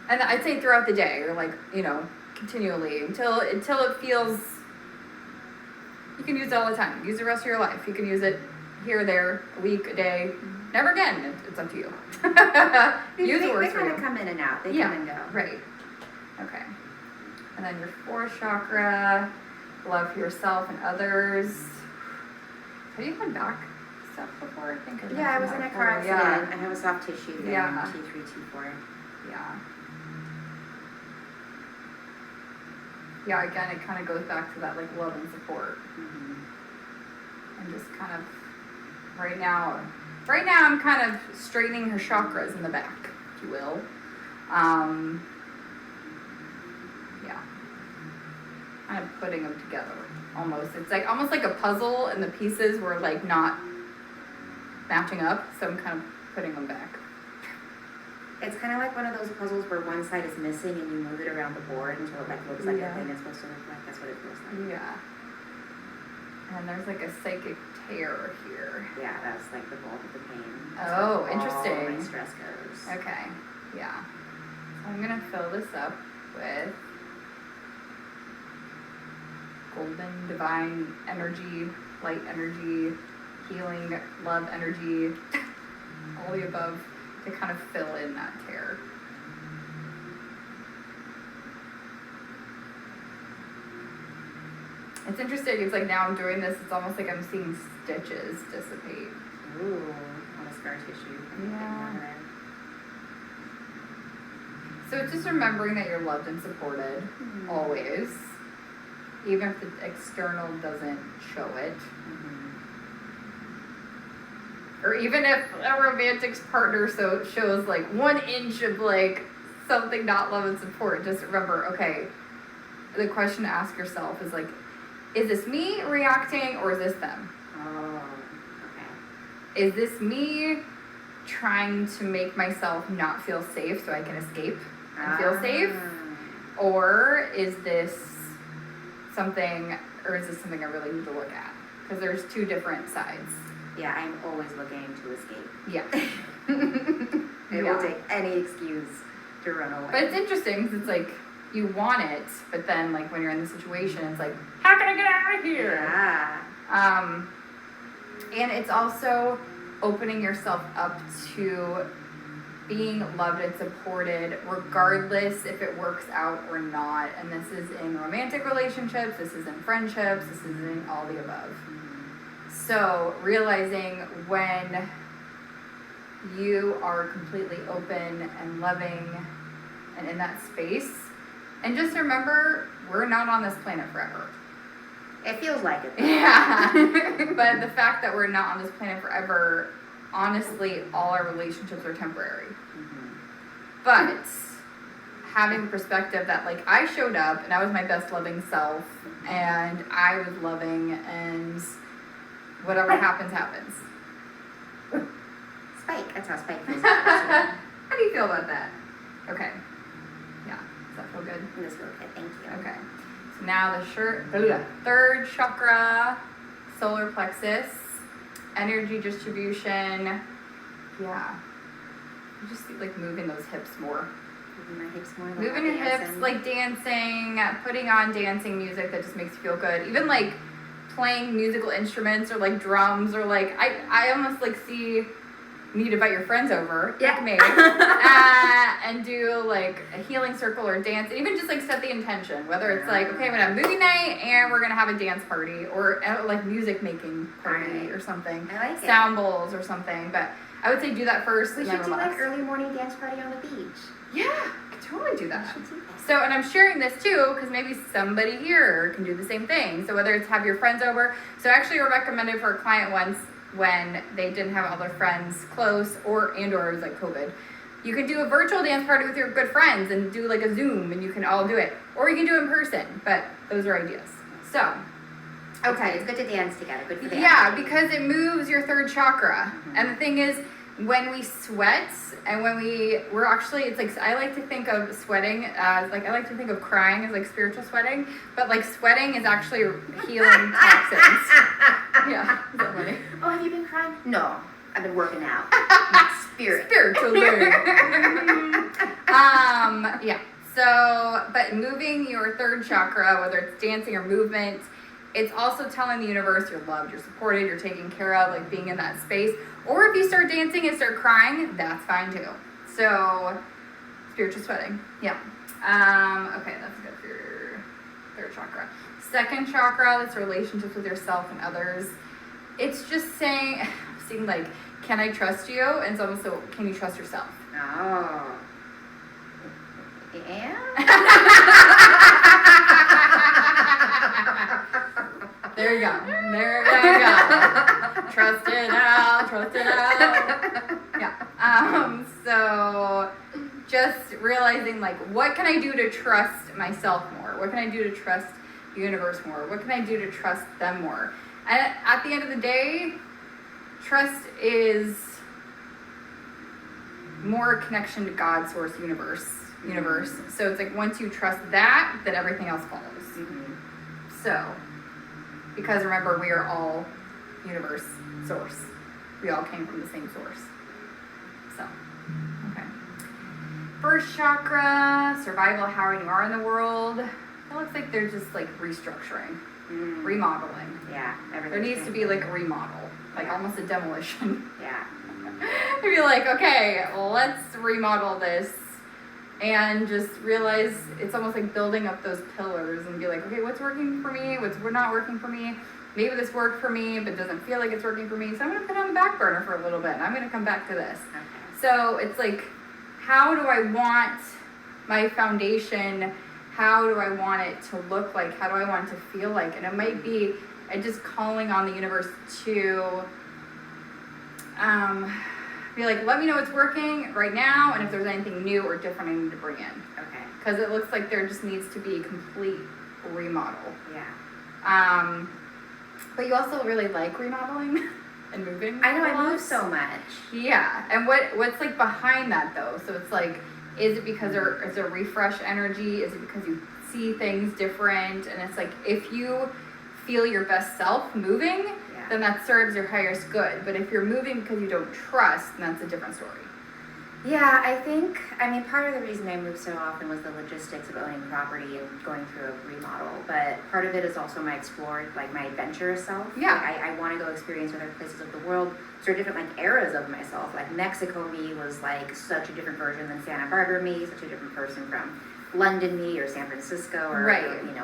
I'd say throughout the day or like, continually until it feels, you can use it all the time. Use the rest of your life. You can use it here, there, a week, a day. Never again. It's up to you. Use it works They kind of come in and out. They come and go. Right. Okay. And then your fourth chakra, love for yourself and others. Have you had back stuff before? I think I was in a car accident. Yeah. I have a soft tissue thing. Yeah. T3, T4. Yeah. Yeah, again, it kind of goes back to that like love and support. Mm-hmm. And just kind of, right now I'm kind of straightening her chakras in the back, if you will. Yeah. Kind of putting them together, almost. It's like almost like a puzzle, and the pieces were like not matching up, so I'm kind of putting them back. It's kind of like one of those puzzles where one side is missing and you move it around the board until it like looks like the thing it's supposed to look like. That's what it feels like. Yeah. And there's like a psychic tear here. Yeah, that's like the bulk of the pain. Oh, All interesting. my stress goes. Okay. Yeah. So I'm gonna fill this up with golden divine energy, light energy, healing, love energy, all the above to kind of fill in that tear. It's interesting, it's like now I'm doing this, it's almost like I'm seeing stitches dissipate. Ooh, on the scar tissue. Yeah. So it's just remembering that you're loved and supported, always. Even if the external doesn't show it. Or even if a romantic partner shows like 1 inch of like something not love and support, just remember, okay, the question to ask yourself is like, is this me reacting or is this them? Oh, okay. Is this me trying to make myself not feel safe so I can escape and feel safe? Or is this something I really need to look at? Because there's two different sides. Yeah, I'm always looking to escape. Yeah. It will take any excuse to run away. But it's interesting because it's like you want it, but then like when you're in the situation, it's like, how can I get out of here? Yeah. And it's also opening yourself up to being loved and supported regardless if it works out or not. And this is in romantic relationships, this is in friendships, this is in all the above. So realizing when you are completely open and loving and in that space, and just remember, we're not on this planet forever. It feels like it. Yeah. But the fact that we're not on this planet forever, honestly, all our relationships are temporary. But having the perspective that like I showed up and I was my best loving self and I was loving and whatever happens, happens. Spike. That's how Spike feels. How do you feel about that? Okay. Yeah. Does that feel good? This feels good. Thank you. Okay. So now the third chakra, solar plexus, energy distribution. Yeah. You just like moving those hips more. Moving my hips more. Moving your hips, like dancing, putting on dancing music that just makes you feel good. Even like playing musical instruments or like drums or like I almost like see you to invite your friends over, like me, and do like a healing circle or dance, and even just like set the intention, whether it's like, okay, I'm gonna have movie night and we're gonna have a dance party or like music making party or something. I like sound bowls or something. But I would say do that first. We and should then do relax. like early morning dance party on the beach. Yeah, I could totally do that. We should do that. So, and I'm sharing this too because maybe somebody here can do the same thing. So whether it's have your friends over. So actually, I recommended for a client once when they didn't have all their friends close or it was like COVID. You can do a virtual dance party with your good friends and do like a Zoom and you can all do it. Or you can do it in person, but those are ideas. So, okay. It's good to dance together. Good for the Yeah, because it moves your third chakra. Mm-hmm. And the thing is, when we sweat and when we're actually, it's like, I like to think of sweating as like, I like to think of crying as like spiritual sweating, but like sweating is actually healing toxins. Yeah, is that funny? Oh, have you been crying? No, I've been working out. Spiritually. Yeah. So, but moving your third chakra, whether it's dancing or movement, it's also telling the universe you're loved, you're supported, you're taken care of, like being in that space. Or if you start dancing and start crying, that's fine too. So, spiritual sweating. Yeah. Okay, that's good for your third chakra. Second chakra, that's relationships with yourself and others. It's just saying, I've seen like, can I trust you? And it's almost so, can you trust yourself? Oh. Yeah? There you go. There you go. Trust it out. Trust it out. Yeah. So just realizing like, what can I do to trust myself more? What can I do to trust the universe more? What can I do to trust them more? And at the end of the day, trust is more connection to God, source, universe. So it's like once you trust that, then everything else follows. Mm-hmm. So, because remember, we are all universe, source. We all came from the same source. So, okay. First chakra, survival, how you are in the world. It looks like they're just like restructuring, remodeling. Yeah, there needs to be like a remodel, like almost a demolition. Yeah. To be like, okay, let's remodel this. And just realize it's almost like building up those pillars and be like, okay, what's working for me? What's not working for me? Maybe this worked for me, but doesn't feel like it's working for me. So I'm going to put it on the back burner for a little bit. And I'm going to come back to this. Okay. So it's like, how do I want my foundation? How do I want it to look like? How do I want it to feel like? And it might be just calling on the universe to be like, let me know what's working right now, and if there's anything new or different I need to bring in. Okay. Because it looks like there just needs to be a complete remodel. Yeah. But you also really like remodeling and moving. I know, I move so much. Yeah. And what's like behind that though? So it's like, is it because there's a refresh energy? Is it because you see things different? And it's like, if you feel your best self moving, then that serves your highest good. But if you're moving because you don't trust, then that's a different story. Yeah, I mean, part of the reason I moved so often was the logistics of owning property and going through a remodel. But part of it is also my adventurous self. Yeah. Like, I want to go experience other places of the world, sort of different like eras of myself. Like Mexico me was like such a different version than Santa Barbara me, such a different person from London me or San Francisco or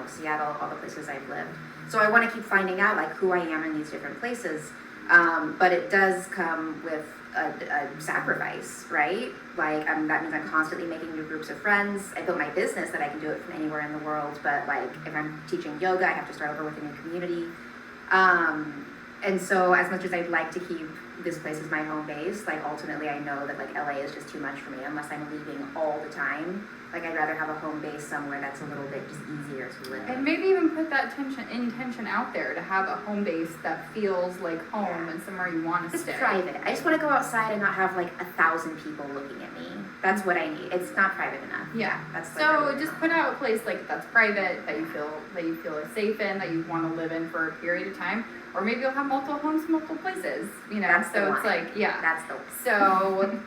Seattle, all the places I've lived. So I want to keep finding out like who I am in these different places. But it does come with a sacrifice, right? Like that means I'm constantly making new groups of friends. I built my business that I can do it from anywhere in the world. But like if I'm teaching yoga, I have to start over with a new community. And so as much as I'd like to keep this place as my home base, like ultimately I know that like LA is just too much for me unless I'm leaving all the time. Like I'd rather have a home base somewhere that's a little bit just easier to live in. And maybe even put that intention out there to have a home base that feels like home and somewhere you want to stay. It's private. I just want to go outside and not have like 1,000 people looking at me. That's what I need. It's not private enough. Yeah. That's so really just put out a place like that's private, that you feel safe in, that you want to live in for a period of time. Or maybe you'll have multiple homes, multiple places. You know. That's so the it's one. like That's the one. So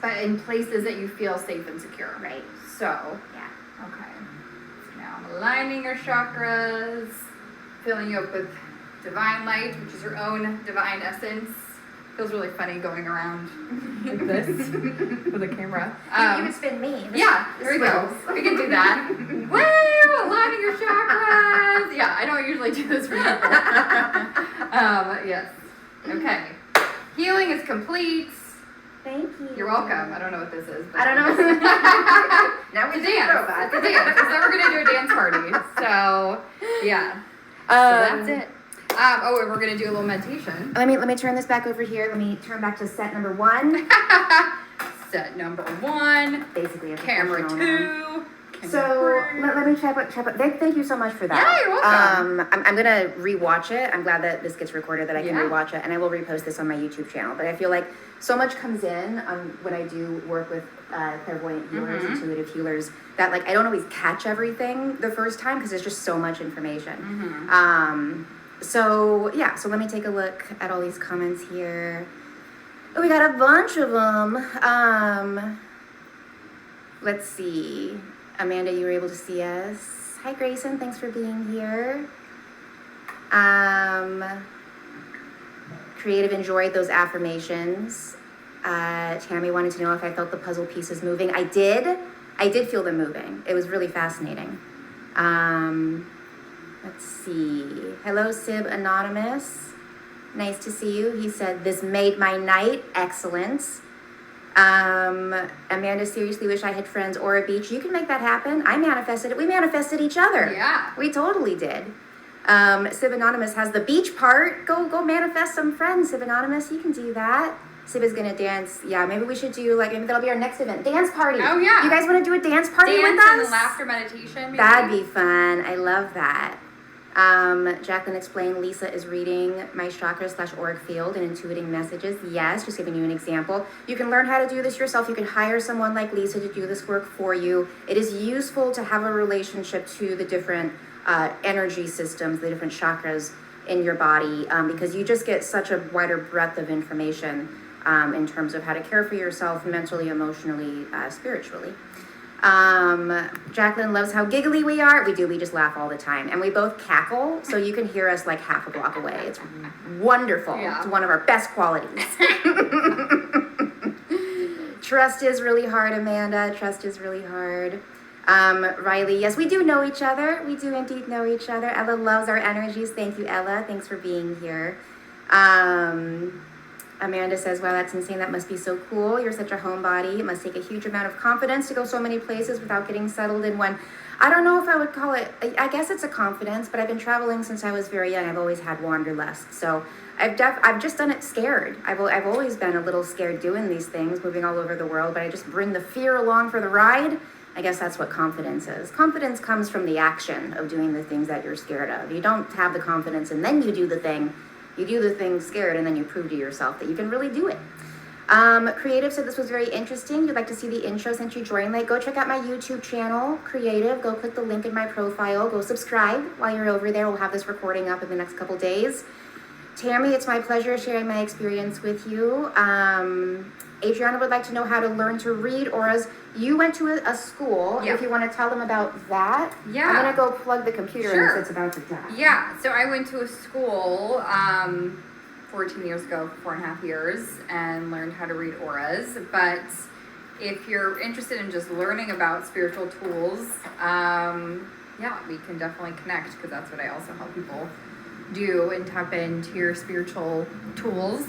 but in places that you feel safe and secure. Right. So, yeah. Okay. So now I'm aligning your chakras, filling you up with divine light, which is your own divine essence. Feels really funny going around like this with a camera. You would spin me. There we go. We can do that. Woo! Aligning your chakras. Yeah, I don't usually do this for people. Yes. Okay. Healing is complete. Thank you. You're welcome. I don't know what this is. I don't know. Now we dance. Robot. It's a dance. So we're gonna do a dance party. So yeah. So that's it. And we're gonna do a little meditation. Let me turn this back over here. Let me turn back to set number 1. Set number 1. Basically, a Camera 2. So let me check. Thank you so much for that. Yeah, you're welcome. I'm gonna rewatch it. I'm glad that this gets recorded, that I can rewatch it, and I will repost this on my YouTube channel. But I feel like so much comes in when I do work with clairvoyant healers, intuitive healers, that like I don't always catch everything the first time because there's just so much information. So let me take a look at all these comments here. Oh, we got a bunch of them. Let's see. Amanda, you were able to see us. Hi, Grayson. Thanks for being here. Creative enjoyed those affirmations. Tammy wanted to know if I felt the puzzle pieces moving. I did. I did feel them moving. It was really fascinating. Let's see. Hello, Sib Anonymous. Nice to see you. He said, this made my night. Excellent. Amanda, seriously wish I had friends or a beach. You can make that happen. I manifested it. We manifested each other. Yeah. We totally did. Sib Anonymous has the beach part. Go manifest some friends, Sib Anonymous. You can do that. Sib is gonna dance. Yeah, maybe we should do, maybe that'll be our next event. Dance party. Oh, yeah. You guys want to do a dance party with us? Dance and laughter meditation, maybe? That'd be fun. I love that. Jacqueline explained Lisa is reading my chakra/auric field and intuiting messages. Yes, just giving you an example. You can learn how to do this yourself. You can hire someone like Lisa to do this work for you. It is useful to have a relationship to the different energy systems, the different chakras in your body, because you just get such a wider breadth of information in terms of how to care for yourself mentally, emotionally, spiritually. Jacqueline loves how giggly we are. We do. We just laugh all the time. And we both cackle, so you can hear us like half a block away. It's wonderful. Yeah. It's one of our best qualities. Trust is really hard, Amanda. Trust is really hard. Riley, yes, we do know each other. We do indeed know each other. Ella loves our energies. Thank you, Ella. Thanks for being here. Amanda says, wow, that's insane. That must be so cool. You're such a homebody. It must take a huge amount of confidence to go so many places without getting settled in one. I don't know if I would call it, I guess it's a confidence, but I've been traveling since I was very young. I've always had wanderlust. So I've just done it scared. I've always been a little scared doing these things, moving all over the world, but I just bring the fear along for the ride. I guess that's what confidence is. Confidence comes from the action of doing the things that you're scared of. You don't have the confidence and then you do the thing. You do the thing scared and then you prove to yourself that you can really do it. Creative said this was very interesting. You'd like to see the intro since you joined late. Go check out my YouTube channel, Creative. Go click the link in my profile. Go subscribe while you're over there. We'll have this recording up in the next couple days. Tammy, it's my pleasure sharing my experience with you. Adriana would like to know how to learn to read auras. You went to a school. Yeah. If you want to tell them about that. Yeah. I'm going to go plug the computer in since it's about to die. Yeah, so I went to a school 14 years ago, 4.5 years, and learned how to read auras. But if you're interested in just learning about spiritual tools, we can definitely connect, because that's what I also help people do, and tap into your spiritual tools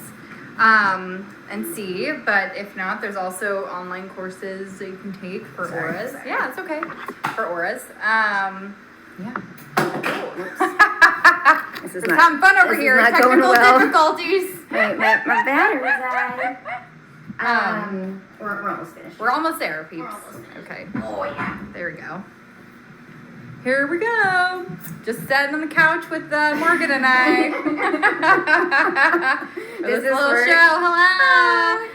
and see. But if not, there's also online courses that you can take for auras. Sorry. Yeah, it's okay. For auras. This is It's not having fun over this is here. not going Technical well. difficulties. Wait, my battery died. We're almost finished. We're almost there, peeps. We're almost finished. Okay. Oh, yeah. There we go. Here we go. Just sitting on the couch with Morgan and I. For Does this this little work? show. Hello.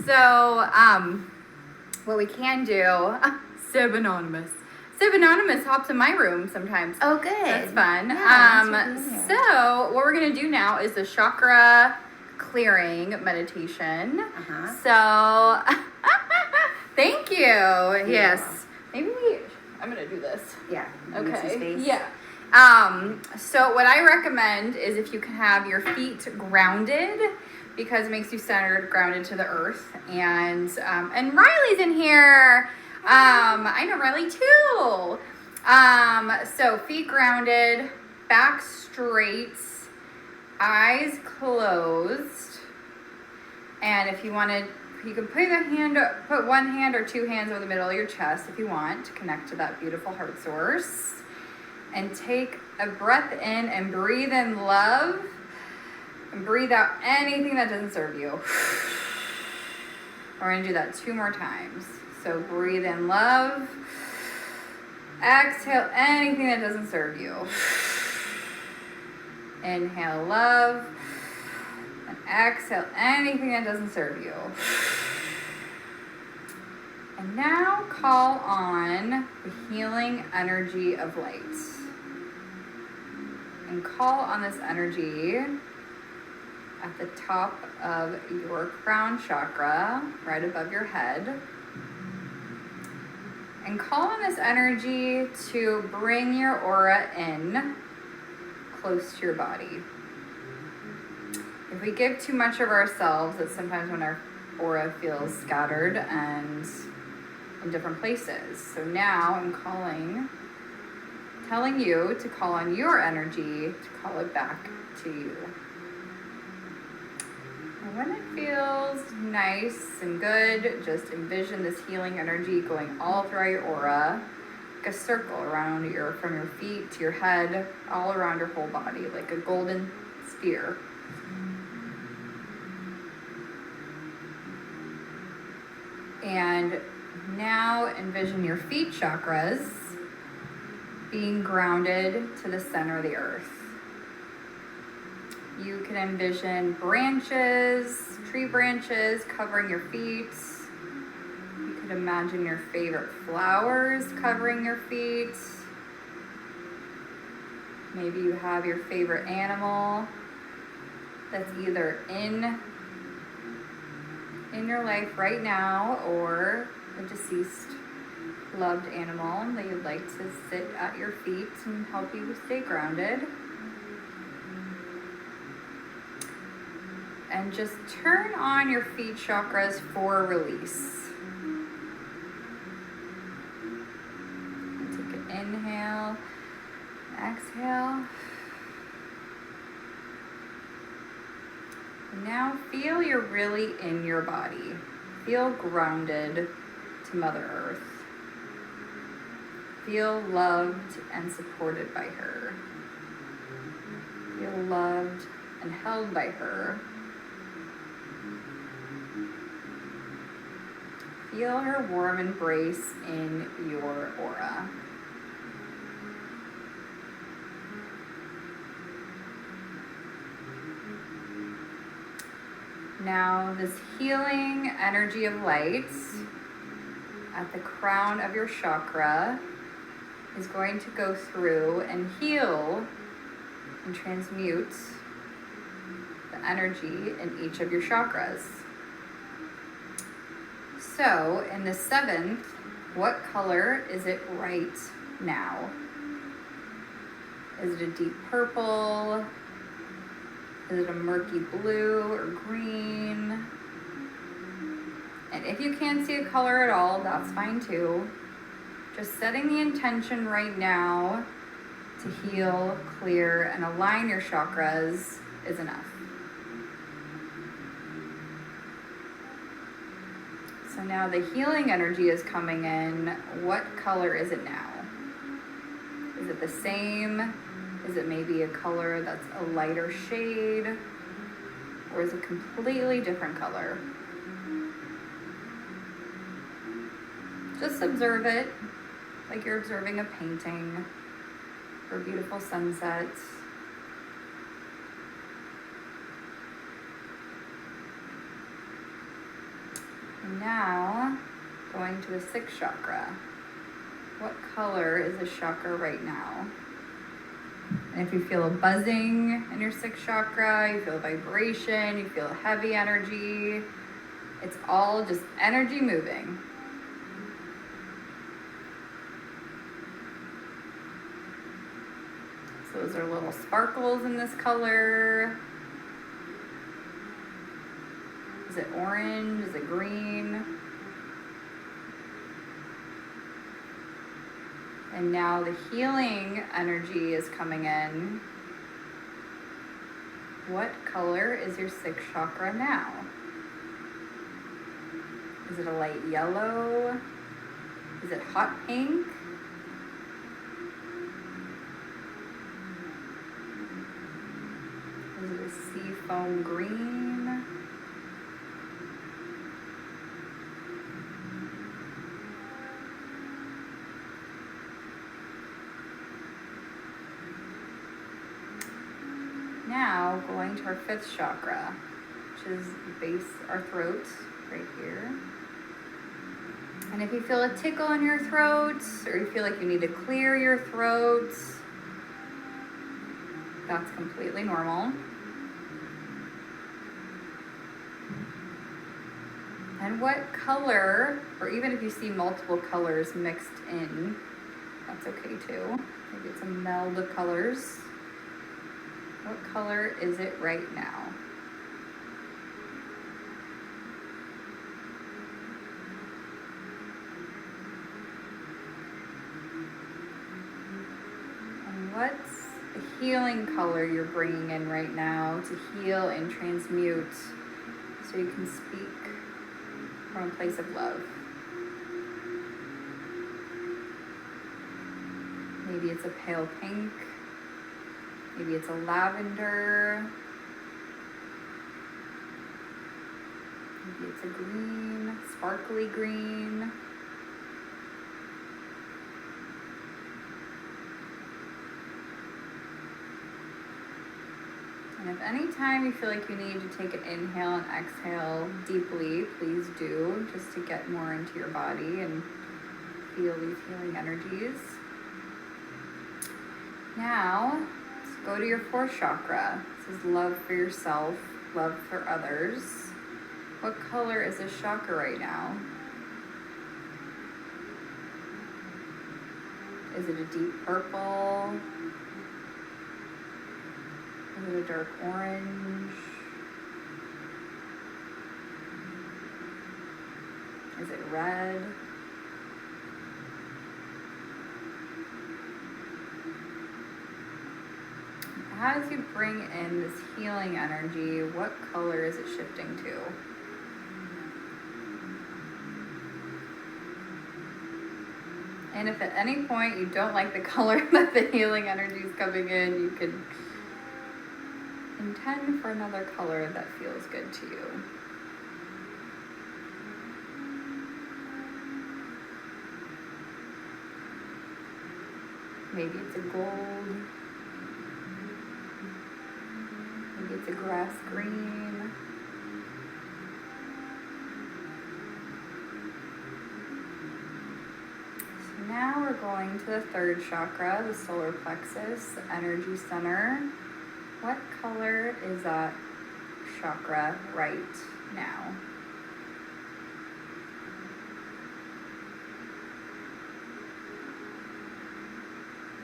So what we can do, Sib Anonymous. Sib Anonymous hops in my room sometimes. Oh, good. That's fun. Yeah, thanks for being here. So what we're gonna do now is the chakra clearing meditation. Uh-huh. So thank you. Yes. Maybe I'm gonna do this. Yeah. you need some Okay. space. Yeah. So what I recommend is if you can have your feet grounded, because it makes you centered, grounded to the earth. And Riley's in here. I know Riley too. So feet grounded, back straight, eyes closed. And if you wanted, you can put one hand or two hands over the middle of your chest if you want to connect to that beautiful heart source. And take a breath in and breathe in love. And breathe out anything that doesn't serve you. We're going to do that 2 more times. So breathe in love. Exhale anything that doesn't serve you. Inhale love. And exhale anything that doesn't serve you. And now call on the healing energy of light. And call on this energy at the top of your crown chakra, right above your head. And call on this energy to bring your aura in close to your body. If we give too much of ourselves, it's sometimes when our aura feels scattered and in different places. So now I'm telling you to call on your energy to call it back to you. And when it feels nice and good, just envision this healing energy going all throughout your aura, like a circle around from your feet to your head, all around your whole body, like a golden sphere. And now envision your feet chakras being grounded to the center of the earth. You can envision tree branches covering your feet. You could imagine your favorite flowers covering your feet. Maybe you have your favorite animal that's either in your life right now or a deceased loved animal that you'd like to sit at your feet and help you stay grounded. And just turn on your feet chakras for release. Take an inhale, exhale. And now feel you're really in your body. Feel grounded to Mother Earth. Feel loved and supported by her. Feel loved and held by her. Feel her warm embrace in your aura. Now, this healing energy of light at the crown of your chakra is going to go through and heal and transmute the energy in each of your chakras. So, in the 7th, what color is it right now? Is it a deep purple? Is it a murky blue or green? And if you can't see a color at all, that's fine too. Just setting the intention right now to heal, clear, and align your chakras is enough. So now the healing energy is coming in. What color is it now? Is it the same? Is it maybe a color that's a lighter shade? Or is it a completely different color? Just observe it like you're observing a painting or a beautiful sunset. And now, going to the 6th chakra. What color is the chakra right now? And if you feel a buzzing in your 6th chakra, you feel a vibration, you feel a heavy energy, it's all just energy moving. So those are little sparkles in this color. Is it orange? Is it green? And now the healing energy is coming in. What color is your sixth chakra now? Is it a light yellow? Is it hot pink? Is it a sea foam green? Now going to our fifth chakra, which is base our throat right here. And if you feel a tickle in your throat, or you feel like you need to clear your throat, that's completely normal. And what color, or even if you see multiple colors mixed in, that's okay too. Maybe it's a meld of colors. What color is it right now? And what's the healing color you're bringing in right now to heal and transmute so you can speak from a place of love? Maybe it's a pale pink. Maybe it's a lavender. Maybe it's a green, sparkly green. And if any time you feel like you need to take an inhale and exhale deeply, please do, just to get more into your body and feel these healing energies. Now, go to your fourth chakra. This is love for yourself, love for others. What color is this chakra right now? Is it a deep purple? Is it a dark orange? Is it red? As you bring in this healing energy, what color is it shifting to? And if at any point you don't like the color that the healing energy is coming in, you could intend for another color that feels good to you. Maybe it's a gold. Maybe it's a grass green. So now we're going to the third chakra, the solar plexus, the energy center. What color is that chakra right now?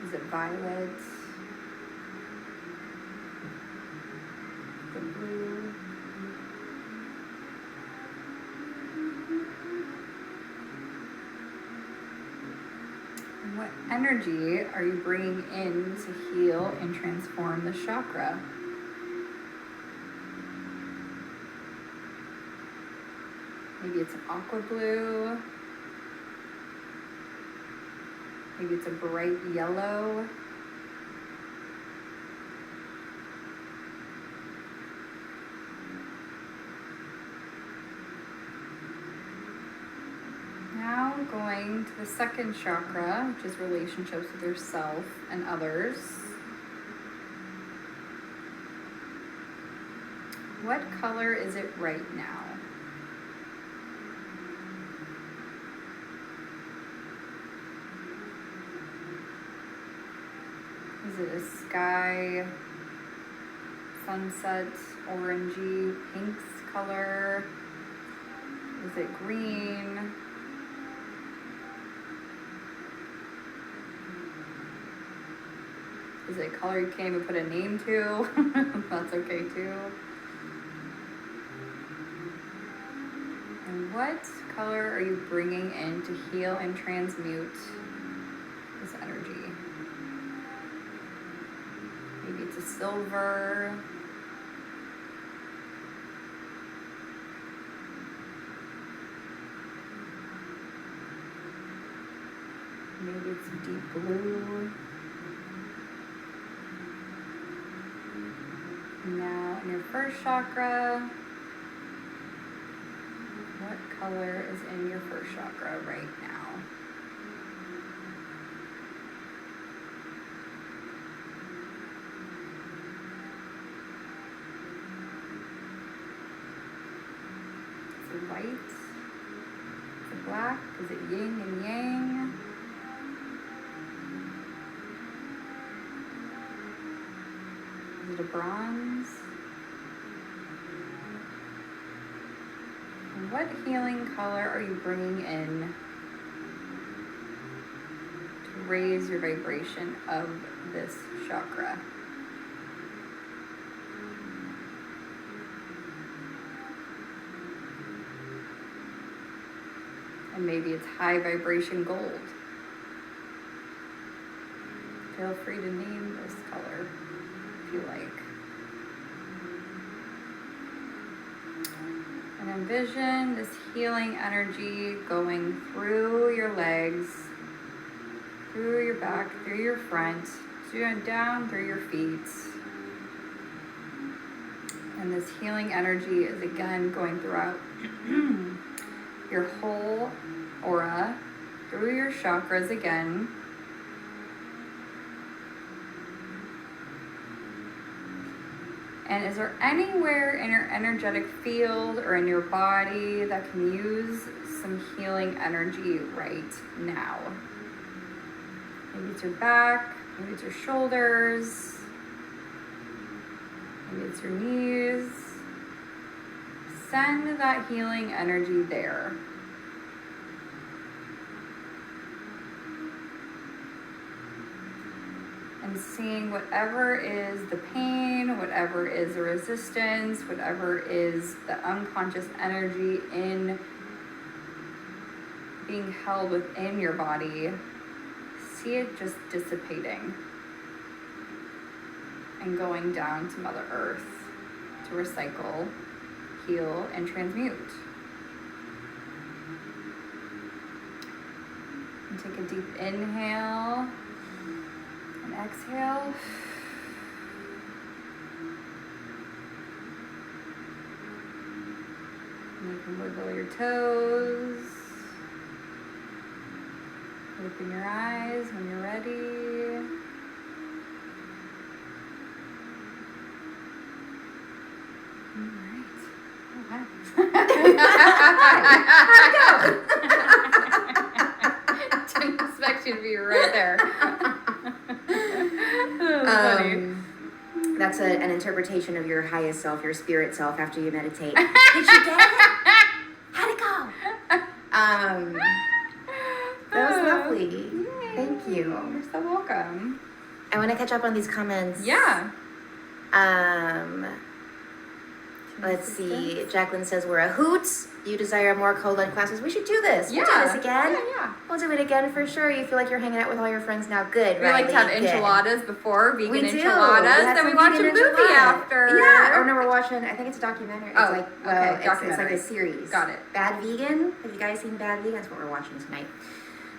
Is it violet? The blue? And what energy are you bringing in to heal and transform the chakra? Maybe it's an aqua blue. Maybe it's a bright yellow. Now going to the second chakra, which is relationships with yourself and others. What color is it right now? Is it a sky, sunset, orangey, pinks color? Is it green? Is it a color you can't even put a name to? That's okay too. And what color are you bringing in to heal and transmute this energy? Maybe it's a silver. Maybe it's deep blue. Now, in your first chakra, what color is in your first chakra right now? Is it white? Is it black? Is it yin and yang? Is it a bronze? And what healing color are you bringing in to raise your vibration of this chakra? And maybe it's high vibration gold. Feel free to name this color if you like. And envision this healing energy going through your legs, through your back, through your front, down through your feet. And this healing energy is again going throughout your whole aura, through your chakras again. And is there anywhere in your energetic field or in your body that can use some healing energy right now? Maybe it's your back, maybe it's your shoulders, maybe it's your knees. Send that healing energy there. And seeing whatever is the pain, whatever is the resistance, whatever is the unconscious energy in being held within your body, see it just dissipating and going down to Mother Earth to recycle, heal, and transmute. And take a deep inhale. And exhale. And you can wiggle your toes. Open your eyes when you're ready. All right. Oh, wow. Didn't expect you to be right there. That's an interpretation of your highest self, your spirit self after you meditate. Did you get it? How'd it go? That was lovely. Yay. Thank you. You're so welcome. I want to catch up on these comments. Yeah. Let's see. Jacqueline says we're a hoot. You desire more co-led classes. We should do this. Yeah. We'll do this again. Yeah. We'll do it again for sure. You feel like you're hanging out with all your friends now. Good, We right? like to have enchiladas before, vegan We do. enchiladas, had then we some watch a vegan movie enchilada. after. Yeah. Oh no, we're watching. I think it's a documentary. It's Oh, like okay, it's like documentary. a series. Got it. Bad Vegan. Have you guys seen Bad Vegan? That's what we're watching tonight.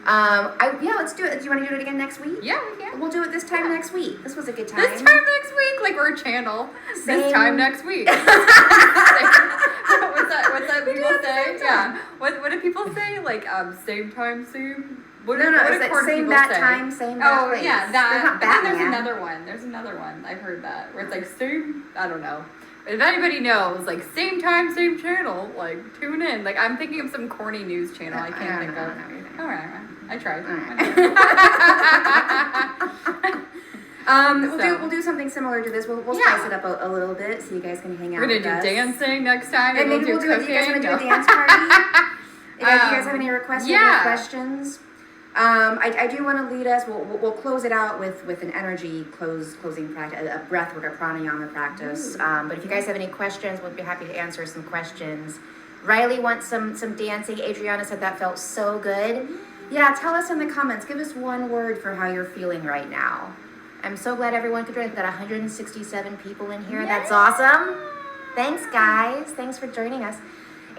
Let's do it. Do you want to do it again next week? Yeah, we can. We'll do it this time Yeah. next week. This was a good time. This time next week, like we're a channel. Same. This time next week. What's that We do people it at the say? same Yeah. time. What do people say? Like same time, same. What No, what it's do like chord same people bat say? time, same bat Oh place. yeah, There's that. not And then there's Batman. another one. There's another one. I've heard that where it's like same. I don't know. But if anybody knows, like same time, same channel, like tune in. Like I'm thinking of some corny news channel. I can't think of. All right. I tried. We'll do something similar to this. We'll Yeah. spice it up a little bit so you guys can hang out. We're gonna with do us. dancing next time, And maybe we'll do it. Do you guys want to do a dance party? Do you guys have any requests or yeah. any questions? I do want to lead us. We'll close it out with an energy closing practice, a breath work, a pranayama practice. But if you guys have any questions, we'll be happy to answer some questions. Riley wants some dancing. Adriana said that felt so good. Yeah, tell us in the comments. Give us one word for how you're feeling right now. I'm so glad everyone could join. We've got 167 people in here. Yay! That's awesome. Thanks, guys. Thanks for joining us.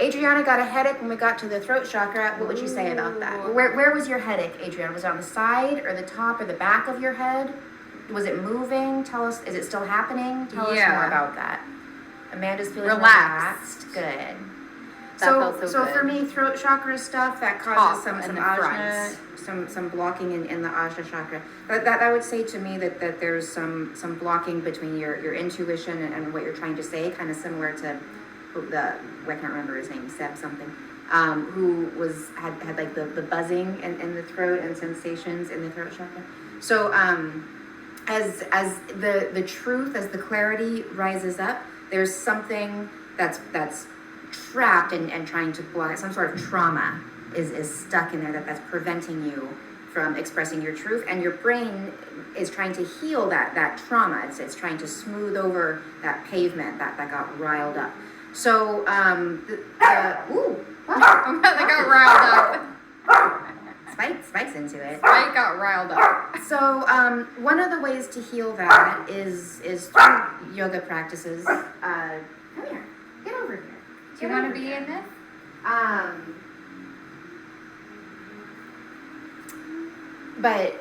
Adriana got a headache when we got to the throat chakra. What would you say about that? Where was your headache, Adriana? Was it on the side or the top or the back of your head? Was it moving? Tell us, is it still happening? Tell us more about that. Amanda's feeling relaxed. Good. So good. For me, throat chakra stuff, that causes some ajna, some blocking in the ajna chakra. That would say to me that there's some blocking between your intuition and what you're trying to say, kind of similar to I can't remember his name, Seb something, who had like the buzzing in the throat and sensations in the throat chakra. So as the truth, as the clarity rises up, there's something that's trapped and trying to block it. Some sort of trauma is stuck in there that's preventing you from expressing your truth, and your brain is trying to heal that trauma. It's trying to smooth over that pavement that got riled up. So, that got riled up. Spike's into it. Spike got riled up. So, one of the ways to heal that is through yoga practices. Come here. Get over here. Do you want to be in this? But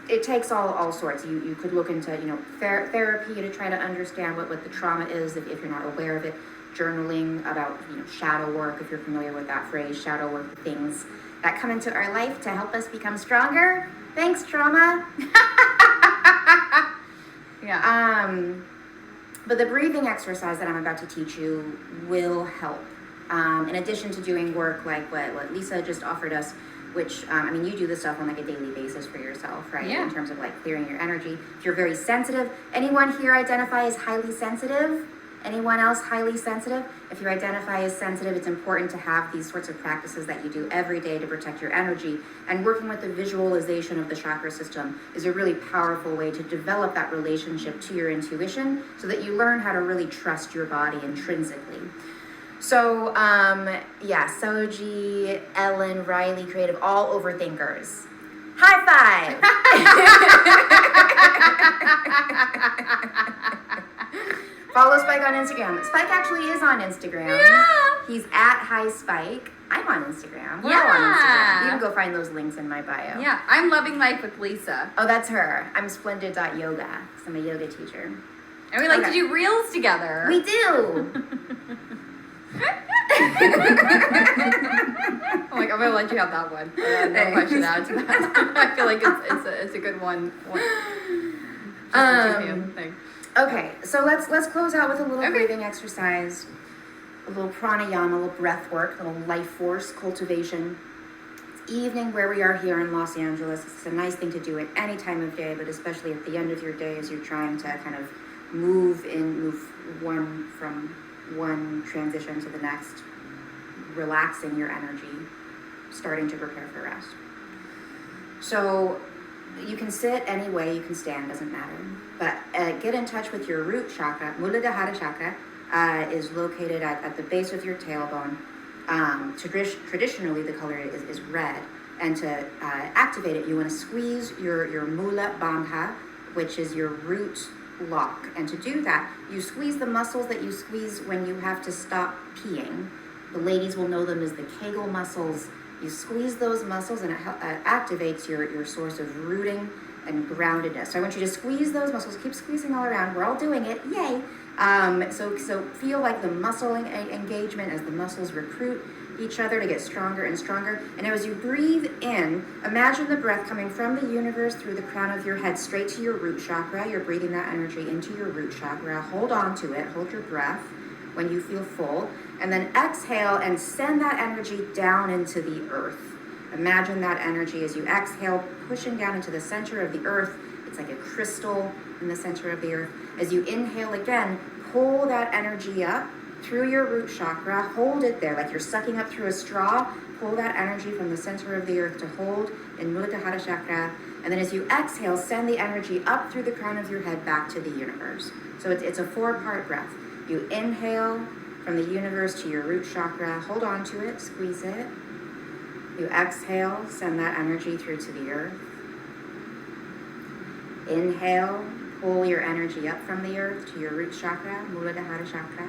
it takes all sorts. You could look into therapy to try to understand what the trauma is if you're not aware of it. Journaling about shadow work, if you're familiar with that phrase, shadow work, things that come into our life to help us become stronger. Thanks, trauma. Yeah. But the breathing exercise that I'm about to teach you will help. In addition to doing work like what Lisa just offered us, which, you do this stuff on like a daily basis for yourself, right? Yeah. In terms of like clearing your energy. If you're very sensitive, anyone here identify as highly sensitive? Anyone else highly sensitive? If you identify as sensitive, it's important to have these sorts of practices that you do every day to protect your energy. And working with the visualization of the chakra system is a really powerful way to develop that relationship to your intuition so that you learn how to really trust your body intrinsically. So, Soji, Ellen, Riley, Creative, all overthinkers. High five! Follow Spike on Instagram. Spike actually is on Instagram. Yeah. He's at High Spike. I'm on Instagram. We're all on Instagram. You can go find those links in my bio. Yeah, I'm loving life with Lisa. Oh, that's her. I'm splendid.yoga. So I'm a yoga teacher. And we like to do reels together. We do. I'm gonna let you have that one. No question added to that. I feel like it's a good one. Thing. Okay, so let's close out with a little breathing exercise, a little pranayama, a little breath work, a little life force cultivation. It's evening where we are here in Los Angeles. It's a nice thing to do at any time of day, but especially at the end of your day as you're trying to kind of move from one transition to the next, relaxing your energy, starting to prepare for rest. So you can sit any way, you can stand, doesn't matter. But get in touch with your root chakra. Muladhara chakra is located at the base of your tailbone. Traditionally, the color is red. And to activate it, you want to squeeze your mula bandha, which is your root lock. And to do that, you squeeze the muscles that you squeeze when you have to stop peeing. The ladies will know them as the Kegel muscles. You squeeze those muscles and it activates your source of rooting and groundedness. So I want you to squeeze those muscles, keep squeezing all around. We're all doing it, yay. So feel like the muscle engagement as the muscles recruit each other to get stronger and stronger. And as you breathe in, imagine the breath coming from the universe through the crown of your head straight to your root chakra. You're breathing that energy into your root chakra. Hold on to it, hold your breath when you feel full. And then exhale and send that energy down into the earth. Imagine that energy as you exhale, pushing down into the center of the earth. It's like a crystal in the center of the earth. As you inhale again, pull that energy up through your root chakra. Hold it there like you're sucking up through a straw. Pull that energy from the center of the earth to hold in Muladhara chakra. And then as you exhale, send the energy up through the crown of your head back to the universe. So it's a 4-part breath. You inhale from the universe to your root chakra. Hold on to it, squeeze it. You exhale, send that energy through to the earth. Inhale, pull your energy up from the earth to your root chakra, Muladhara chakra.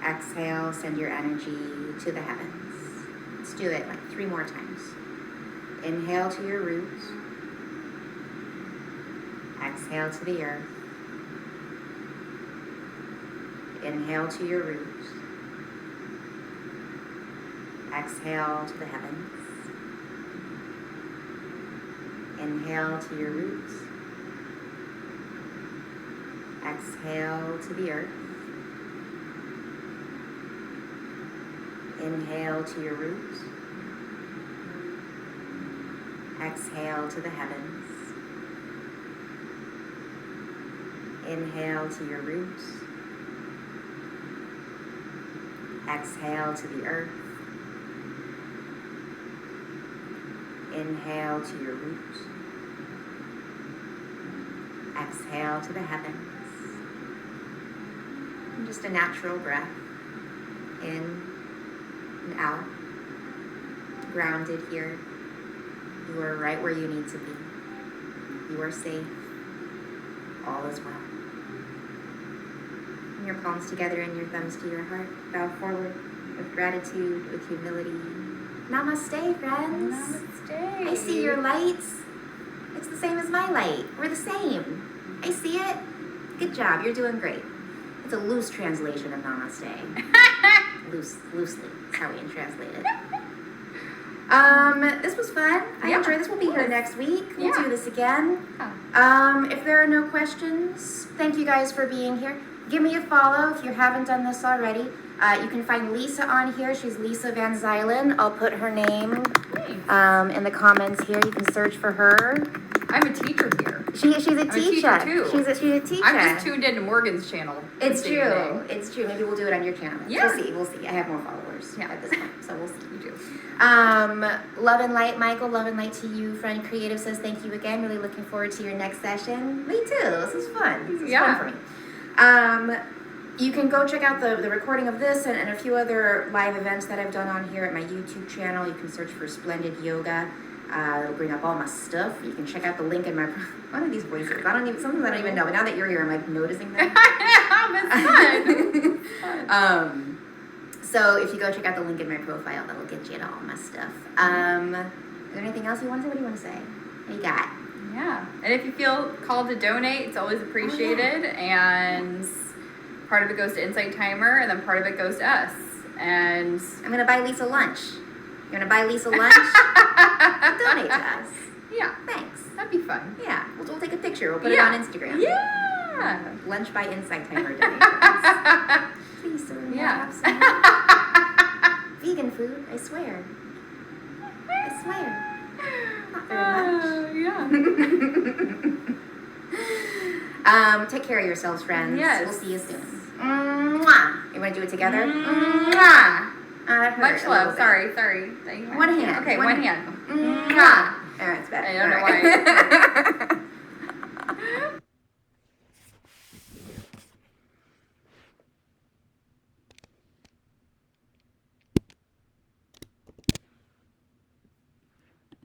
Exhale, send your energy to the heavens. Let's do it like 3 more times. Inhale to your roots. Exhale to the earth. Inhale to your roots. Exhale to the heavens. Inhale to your roots. Exhale to the earth. Inhale to your roots. Exhale to the heavens. Inhale to your roots. Exhale to the earth. Inhale to your roots. Exhale to the heavens. And just a natural breath. In and out. Grounded here. You are right where you need to be. You are safe. All is well. Bring your palms together and your thumbs to your heart. Bow forward with gratitude, with humility. Namaste, friends. Namaste. I see your lights. It's the same as my light. We're the same. I see it. Good job. You're doing great. It's a loose translation of namaste. Loosely. That's how we translate it. This was fun. I enjoyed this. We'll be here next week. We'll do this again. If there are no questions, thank you guys for being here. Give me a follow if you haven't done this already. You can find Lisa on here. She's Lisa Van Zuylen. I'll put her name in the comments here. You can search for her. I'm a teacher here. She's a I'm teacher. a teacher too. She's a teacher. I'm just tuned into Morgan's channel. It's true. It's true. Maybe we'll do it on your channel. Yeah. We'll see. I have more followers at this point, so we'll see. You do. Love and light, Michael. Love and light to you. Friend Creative says thank you again. Really looking forward to your next session. Me too. This was fun. This was fun for me. You can go check out the recording of this and a few other live events that I've done on here at my YouTube channel. You can search for Splendid Yoga. It'll bring up all my stuff. You can check out the link in my... One of these voices. Sometimes I don't even know. But now that you're here, I'm like noticing that. It's fun. So if you go check out the link in my profile, that'll get you to all my stuff. Is there anything else you want to say? What do you want to say? What do you got? Yeah. And if you feel called to donate, it's always appreciated. And part of it goes to Insight Timer, and then part of it goes to us. And I'm going to buy Lisa lunch. You're going to buy Lisa lunch? Donate to us. Yeah. Thanks. That'd be fun. Yeah. We'll take a picture. We'll put it on Instagram. Yeah. Lunch by Insight Timer donations. Please, sir. Yeah. Have some vegan food. I swear. Not very much. Take care of yourselves, friends. Yes. We'll see you soon. Mwah. You want to do it together? Mwah. Much love. Sorry. One hand. Okay, one hand. Mwah. All right, it's better. I don't know why.